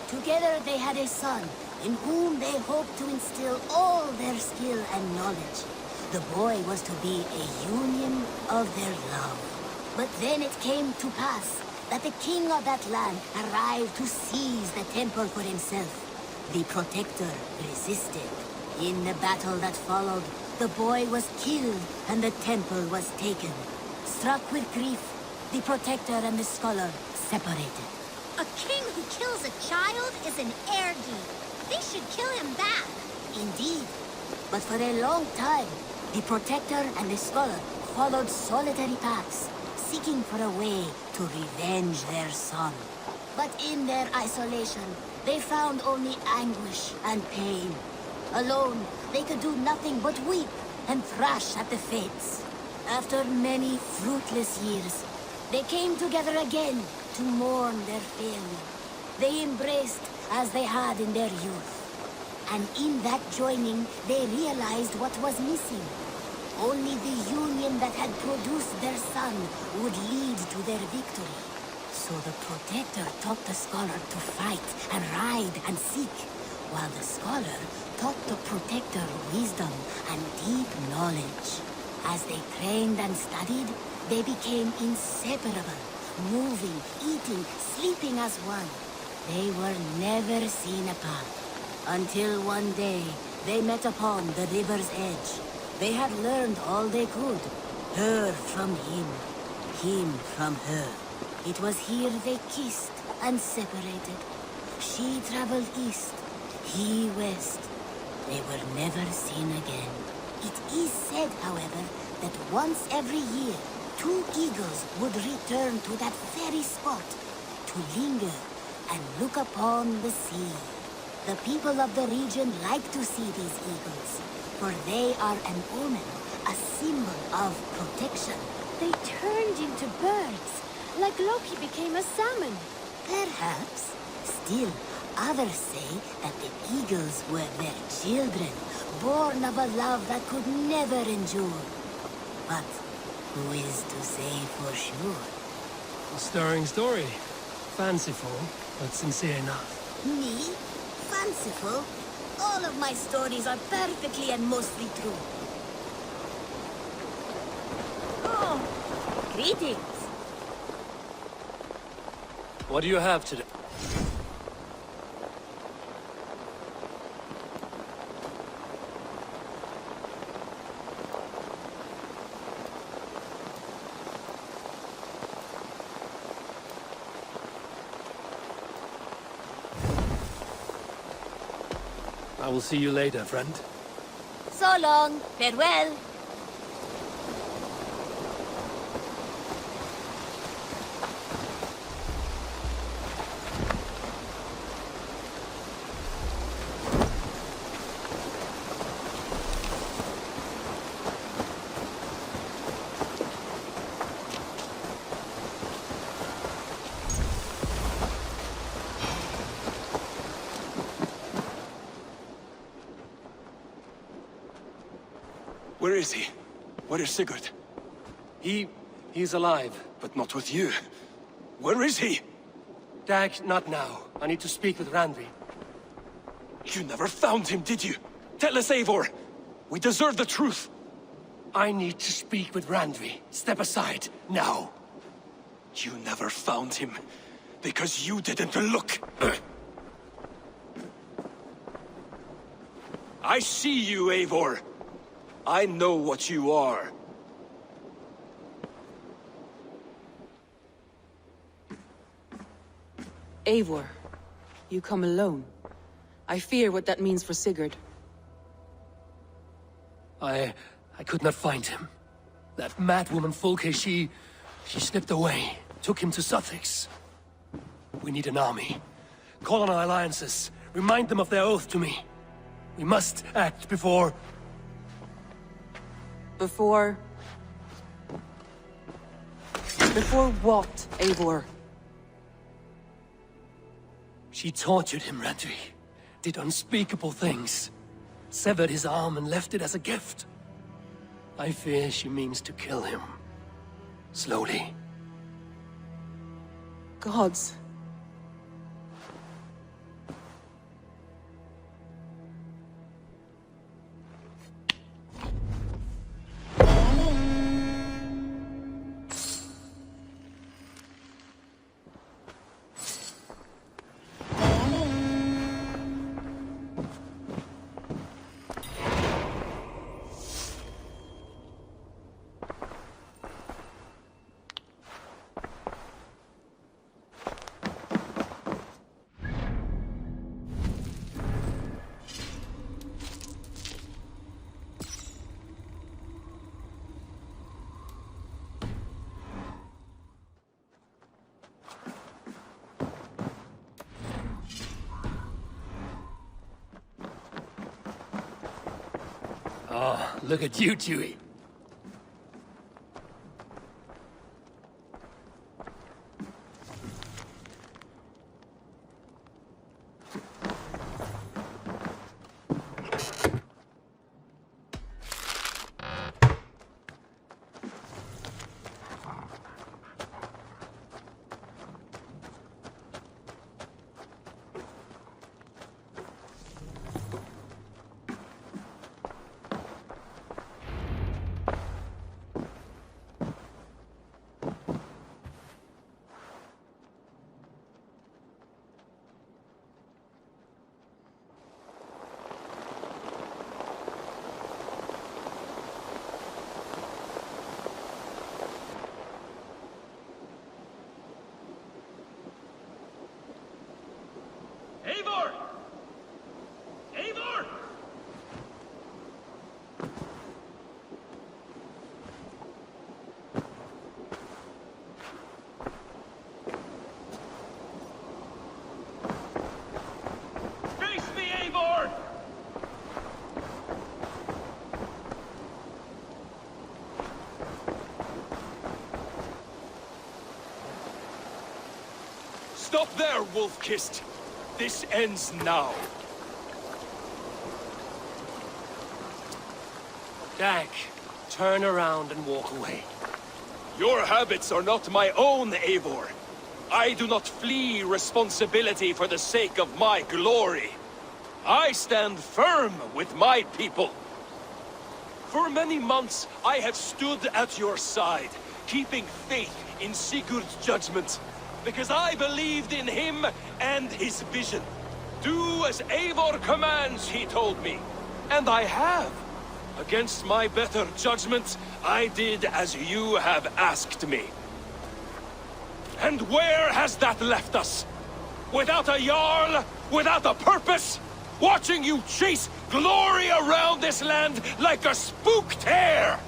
Together they had a son, in whom they hoped to instill all their skill and knowledge. The boy was to be a union of their love. But then it came to pass that the king of that land arrived to seize the temple for himself. The protector resisted. In the battle that followed, the boy was killed and the temple was taken. Struck with grief, the protector and the scholar separated. A king who kills a child is an ergi. They should kill him back. Indeed. But for a long time, the protector and the scholar followed solitary paths, seeking for a way to revenge their son. But in their isolation, they found only anguish and pain. Alone, they could do nothing but weep and thrash at the fates. After many fruitless years, they came together again to mourn their failure. They embraced as they had in their youth. And in that joining, they realized what was missing. Only the union that had produced their son would lead to their victory. So the protector taught the scholar to fight and ride and seek, while the scholar taught the protector wisdom and deep knowledge. As they trained and studied, they became inseparable, moving, eating, sleeping as one. They were never seen apart, until one day they met upon the river's edge. They had learned all they could, her from him from her. It was here they kissed and separated. She traveled east, he west. They were never seen again. It is said, however, that once every year, 2 eagles would return to that very spot to linger and look upon the sea. The people of the region like to see these eagles, for they are an omen, a symbol of protection. They turned into birds, like Loki became a salmon. Perhaps. Still, others say that the eagles were their children, born of a love that could never endure. But who is to say for sure? A stirring story. Fanciful, but sincere enough. Me? Fanciful? All of my stories are perfectly and mostly true. Oh, greetings. What do you have today? I will see you later, friend. So long. Farewell. Where is he? Where is Sigurd? He's alive. But not with you. Where is he? Dag, not now. I need to speak with Randvi. You never found him, did you? Tell us, Eivor. We deserve the truth. I need to speak with Randvi. Step aside, now. You never found him, because you didn't look. I see you, Eivor. I know what you are. Eivor, you come alone. I fear what that means for Sigurd. I could not find him. That mad woman Folke, she slipped away, took him to Sussex. We need an army. Call on our alliances. Remind them of their oath to me. We must act before... Before what, Eivor? She tortured him, Randvi. Did unspeakable things. Severed his arm and left it as a gift. I fear she means to kill him. Slowly. Gods. Oh, look at you, Chewie. Eivor! Eivor! Face me, Eivor! Stop there, Wolf-Kissed! This ends now. Dag, turn around and walk away. Your habits are not my own, Eivor. I do not flee responsibility for the sake of my glory. I stand firm with my people. For many months, I have stood at your side, keeping faith in Sigurd's judgment. Because I believed in him and his vision. Do as Eivor commands, he told me. And I have. Against my better judgment, I did as you have asked me. And where has that left us? Without a Jarl? Without a purpose? Watching you chase glory around this land like a spooked hare!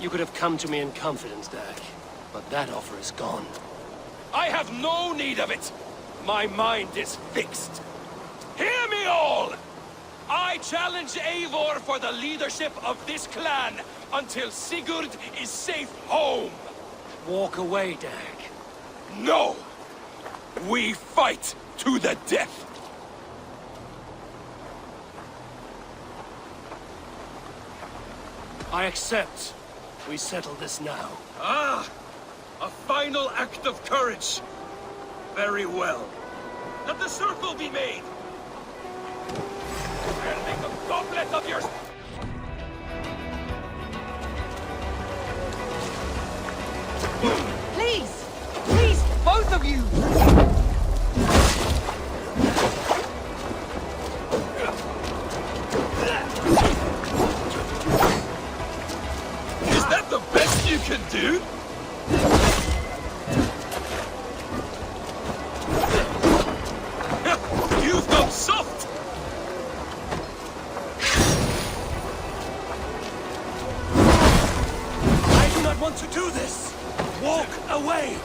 You could have come to me in confidence, Dag, but that offer is gone. I have no need of it. My mind is fixed. Hear me all! I challenge Eivor for the leadership of this clan until Sigurd is safe home. Walk away, Dag. No! We fight to the death! I accept. We settle this now. Ah! A final act of courage. Very well. Let the circle be made. I'll make a goblet of your... Please! Please, both of you! Is that the best you can do? You've gone soft! I do not want to do this! Walk away!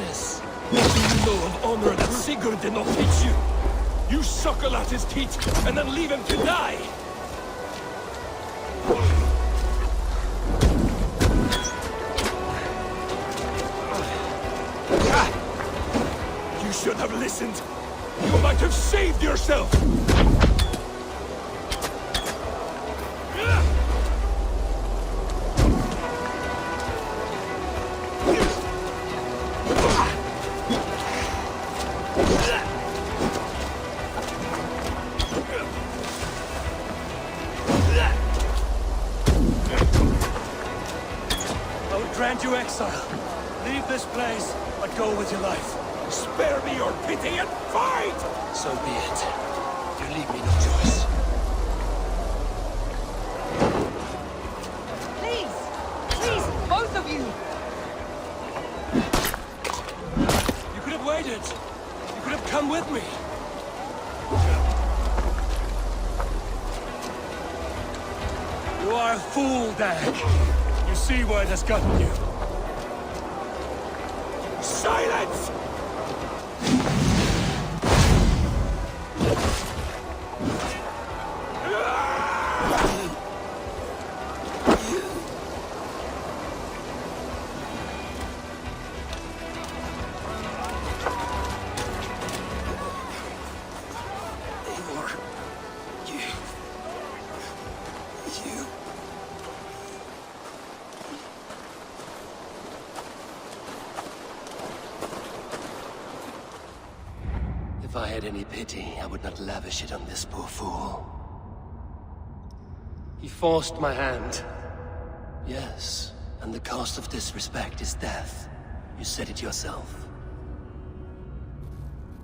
this? What do you know of honor that Sigurd did not teach you? You suckle at his teeth and then leave him to die! You should have listened. You might have saved yourself! I would grant you exile. Leave this place, but go with your life. Spare me your pity and fight! So be it. You leave me no choice. Please! Please, both of you! You could have waited. You could have come with me. You are a fool, Dag. You see where it has gotten you. Silence! If I had any pity, I would not lavish it on this poor fool. He forced my hand. Yes, and the cost of disrespect is death. You said it yourself.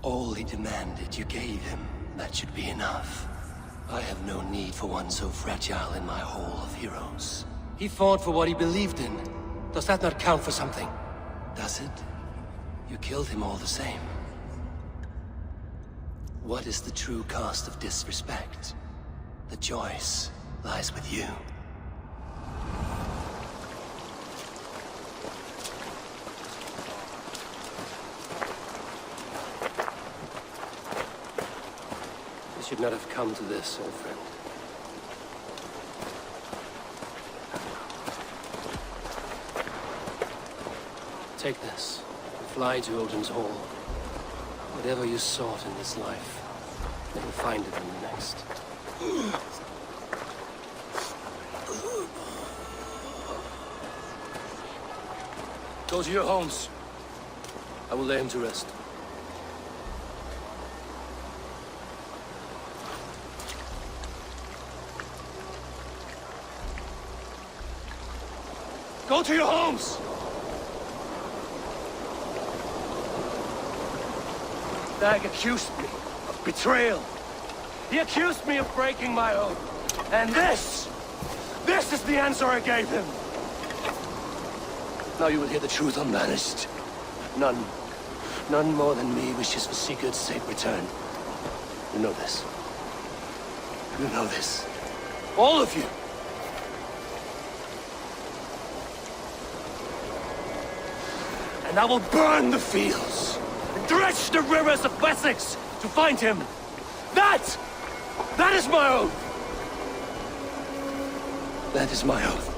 All he demanded, you gave him. That should be enough. I have no need for one so fragile in my hall of heroes. He fought for what he believed in. Does that not count for something? Does it? You killed him all the same. What is the true cost of disrespect? The choice lies with you. It should not have come to this, old friend. Take this, and fly to Odin's Hall. Whatever you sought in this life, you will find it in the next. Go to your homes. I will lay him to rest. Go to your homes! Dag accused me of betrayal. He accused me of breaking my oath. And this is the answer I gave him. Now you will hear the truth unbanished. None more than me wishes for Sigurd's safe return. You know this. You know this. All of you. And I will burn the fields, and dredge the rivers of Wessex to find him. That is my oath. That is my oath.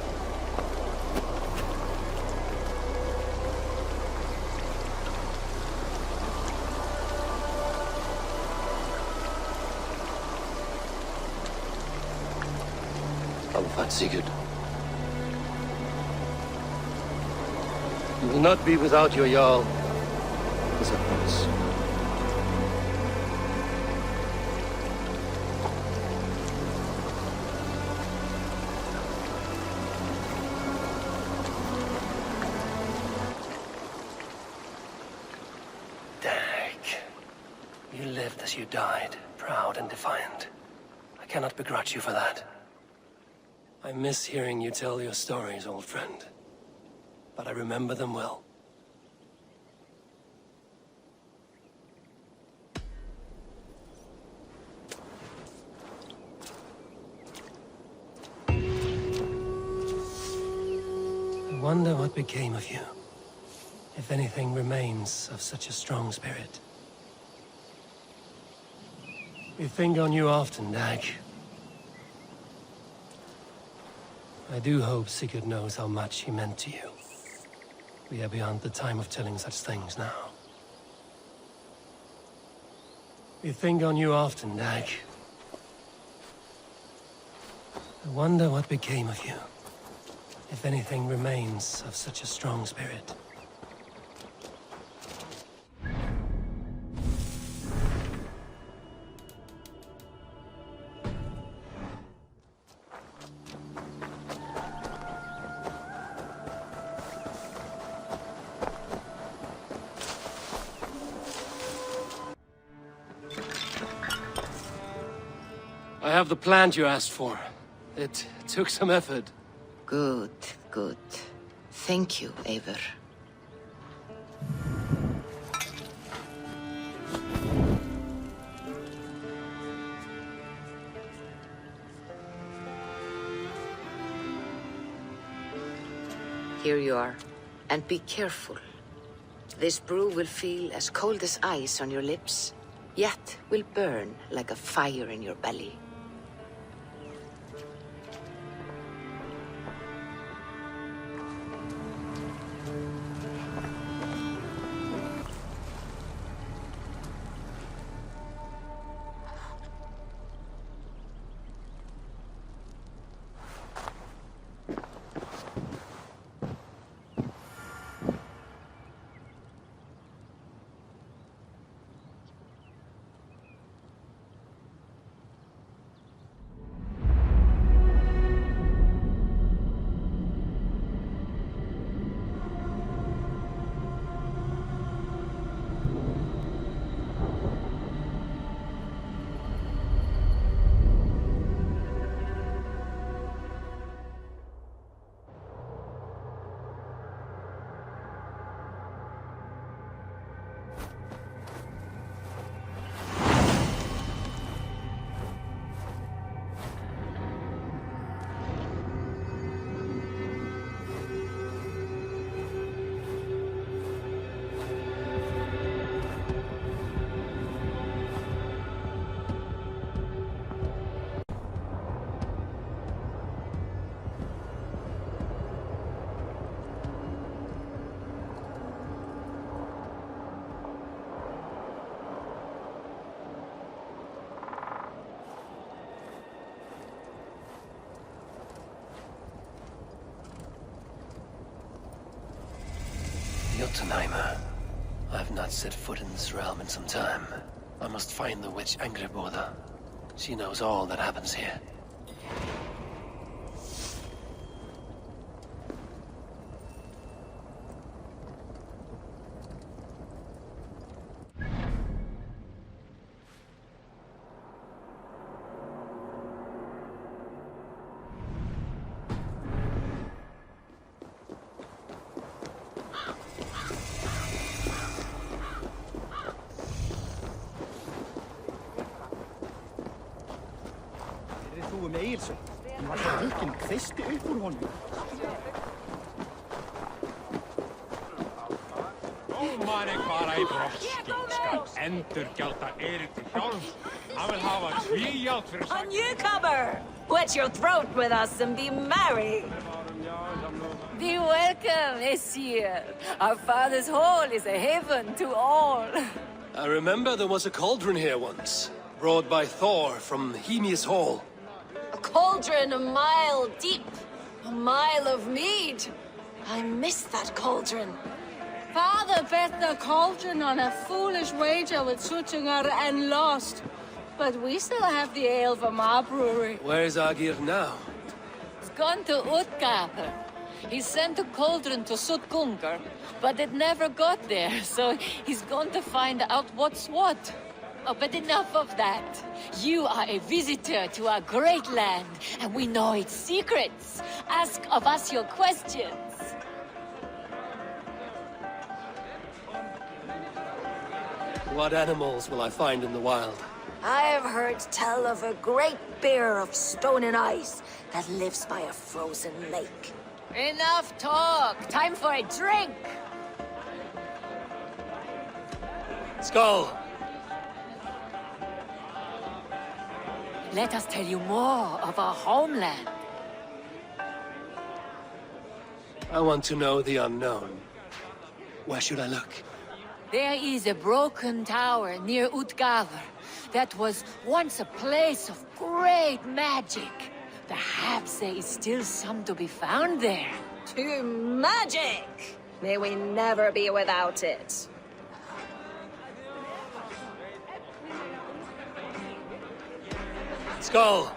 I will find Sigurd. You will not be without your Jarl, as I promise. Dag, you lived as you died, proud and defiant. I cannot begrudge you for that. I miss hearing you tell your stories, old friend. But I remember them well. I wonder what became of you. If if anything remains of such a strong spirit. We think on you often, Dag. I do hope Sigurd knows how much he meant to you. We are beyond the time of telling such things now. We think on you often, Dag. I wonder what became of you, if anything remains of such a strong spirit. I have the plant you asked for. It took some effort. Good, good. Thank you, Eivor. Here you are. And be careful. This brew will feel as cold as ice on your lips, yet will burn like a fire in your belly. Jotunheimer. I have not set foot in this realm in some time. I must find the witch Angrboda. She knows all that happens here. Hann var svo hrygginn kreisti upp úr honum. Dómari bara í broski skal endurgjalda erindi sjálfs. Hann vil hafa tvíjátt fyrir A newcomer! Wet your throat with us and be merry! Be welcome, Messieurs. Our father's hall is a haven to all. I remember there was a cauldron here once, brought by Thor from Hemia's Hall. A cauldron a mile deep, a mile of mead. I miss that cauldron. Father bet the cauldron on a foolish wager with Suttungr and lost. But we still have the ale from our brewery. Where is Agir now? He's gone to Utgard. He sent a cauldron to Suttungr, but it never got there, so he's gone to find out what's what. Oh, but enough of that. You are a visitor to our great land, and we know its secrets. Ask of us your questions. What animals will I find in the wild? I have heard tell of a great bear of stone and ice that lives by a frozen lake. Enough talk. Time for a drink. Skull! Let us tell you more of our homeland. I want to know the unknown. Where should I look? There is a broken tower near Utgavr that was once a place of great magic. Perhaps there is still some to be found there. To magic! May we never be without it. Skull!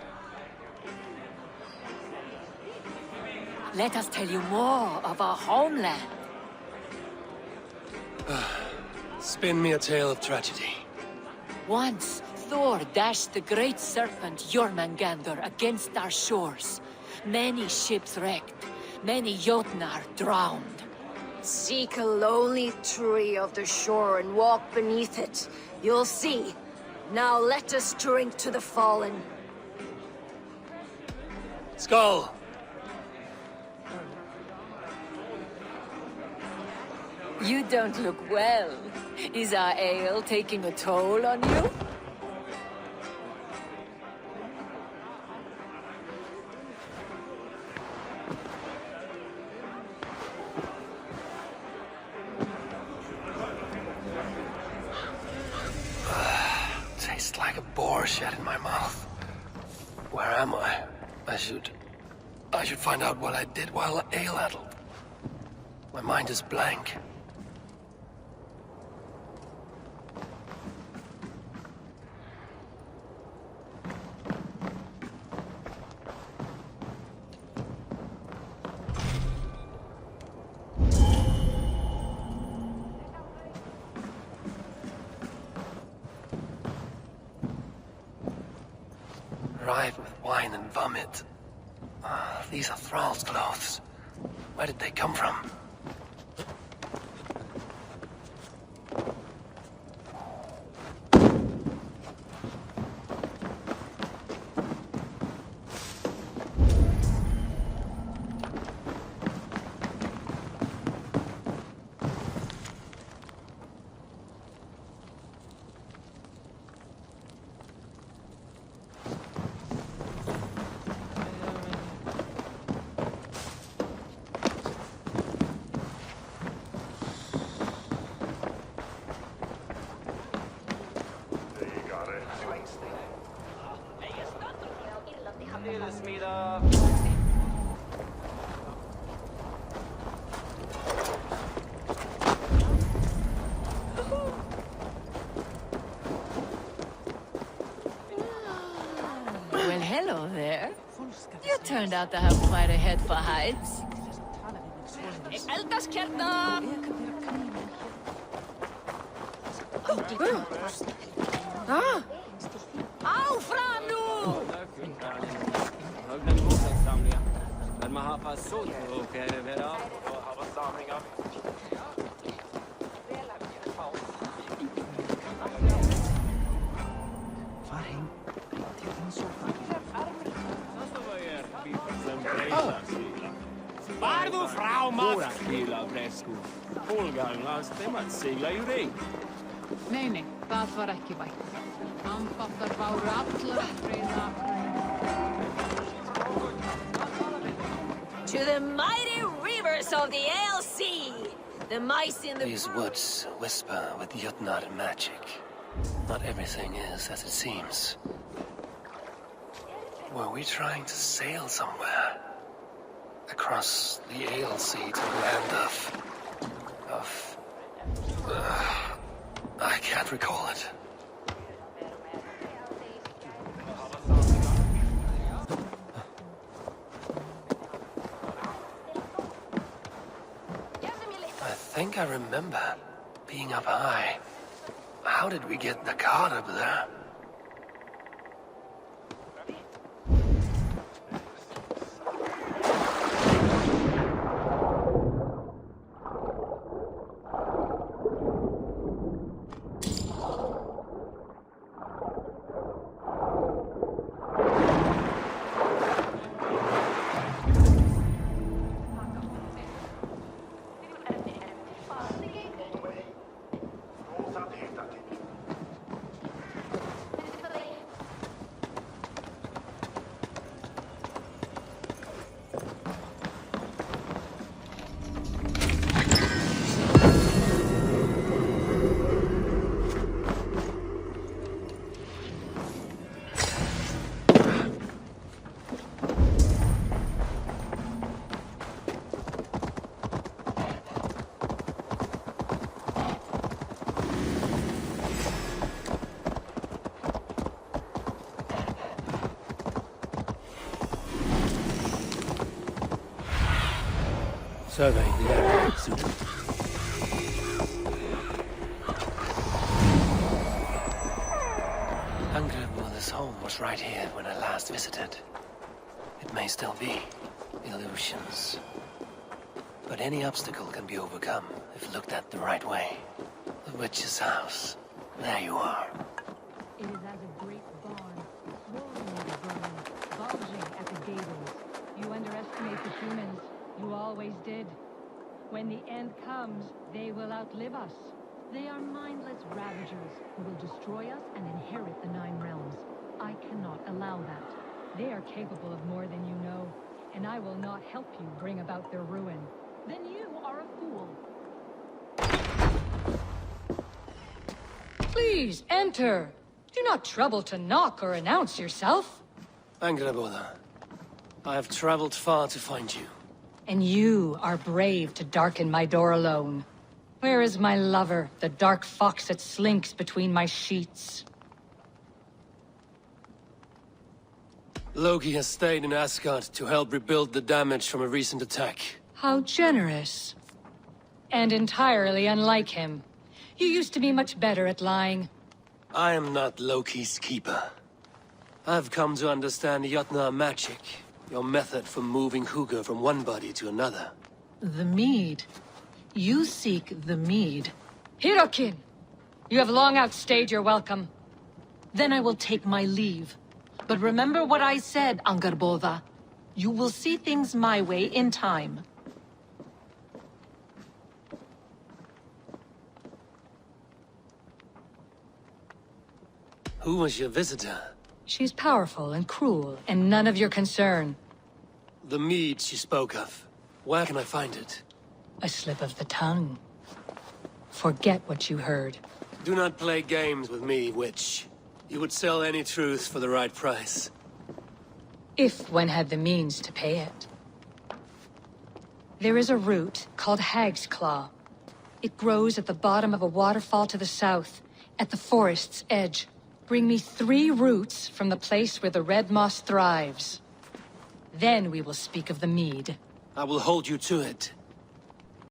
Let us tell you more of our homeland. Spin me a tale of tragedy. Once, Thor dashed the great serpent Jormungandr against our shores. Many ships wrecked, many Jotnar drowned. Seek a lonely tree of the shore and walk beneath it. You'll see. Now let us drink to the fallen. Skull! You don't look well. Is our ale taking a toll on you? Tastes like a boar shed in my mouth. Where am I? I should find out what I did while ale-addled. My mind is blank. Ripe with wine and vomit. These are thralls' clothes. Where did they come from? Well, hello there. You turned out to have quite a head for hides. Eldaskerna! Ah! Áfram nu! Men man har passat och överallt och har samlingar. Vardu fraumat! Kuurakiila fresku. Bulgarilaistemmat seillä juuri. Nei, það var ekki vægt. Ambáttar báru allar friða. To the mighty rivers of the Ale Sea! The mice in the... These woods whisper with Jotnar magic. Not everything is as it seems. Were we trying to sail somewhere? Across the Ale Sea to the land of... I can't recall it. I think I remember being up high. How did we get the cart up there? Survey the area soon. Angrabula's home was right here when I last visited. It may still be. Illusions. But any obstacle can be overcome if looked at the right way. The witch's house. There you are. It is as a great barn, swollen with vermin, bulging at the gables. You underestimate the humans. You always did. When the end comes, they will outlive us. They are mindless ravagers who will destroy us and inherit the Nine Realms. I cannot allow that. They are capable of more than you know, and I will not help you bring about their ruin. Then you are a fool. Please, enter. Do not trouble to knock or announce yourself. Angrabula, I have traveled far to find you. And you are brave to darken my door alone. Where is my lover, the dark fox that slinks between my sheets? Loki has stayed in Asgard to help rebuild the damage from a recent attack. How generous. And entirely unlike him. You used to be much better at lying. I am not Loki's keeper. I've come to understand Jotnar magic, your method for moving Hugr from one body to another. The mead. You seek the mead. Hirokin! You have long outstayed your welcome. Then I will take my leave. But remember what I said, Angarbotha. You will see things my way in time. Who was your visitor? She's powerful and cruel, and none of your concern. The mead she spoke of. Where can I find it? A slip of the tongue. Forget what you heard. Do not play games with me, witch. You would sell any truth for the right price. If one had the means to pay it. There is a root called Hag's Claw. It grows at the bottom of a waterfall to the south, at the forest's edge. Bring me 3 roots from the place where the red moss thrives. Then we will speak of the mead. I will hold you to it.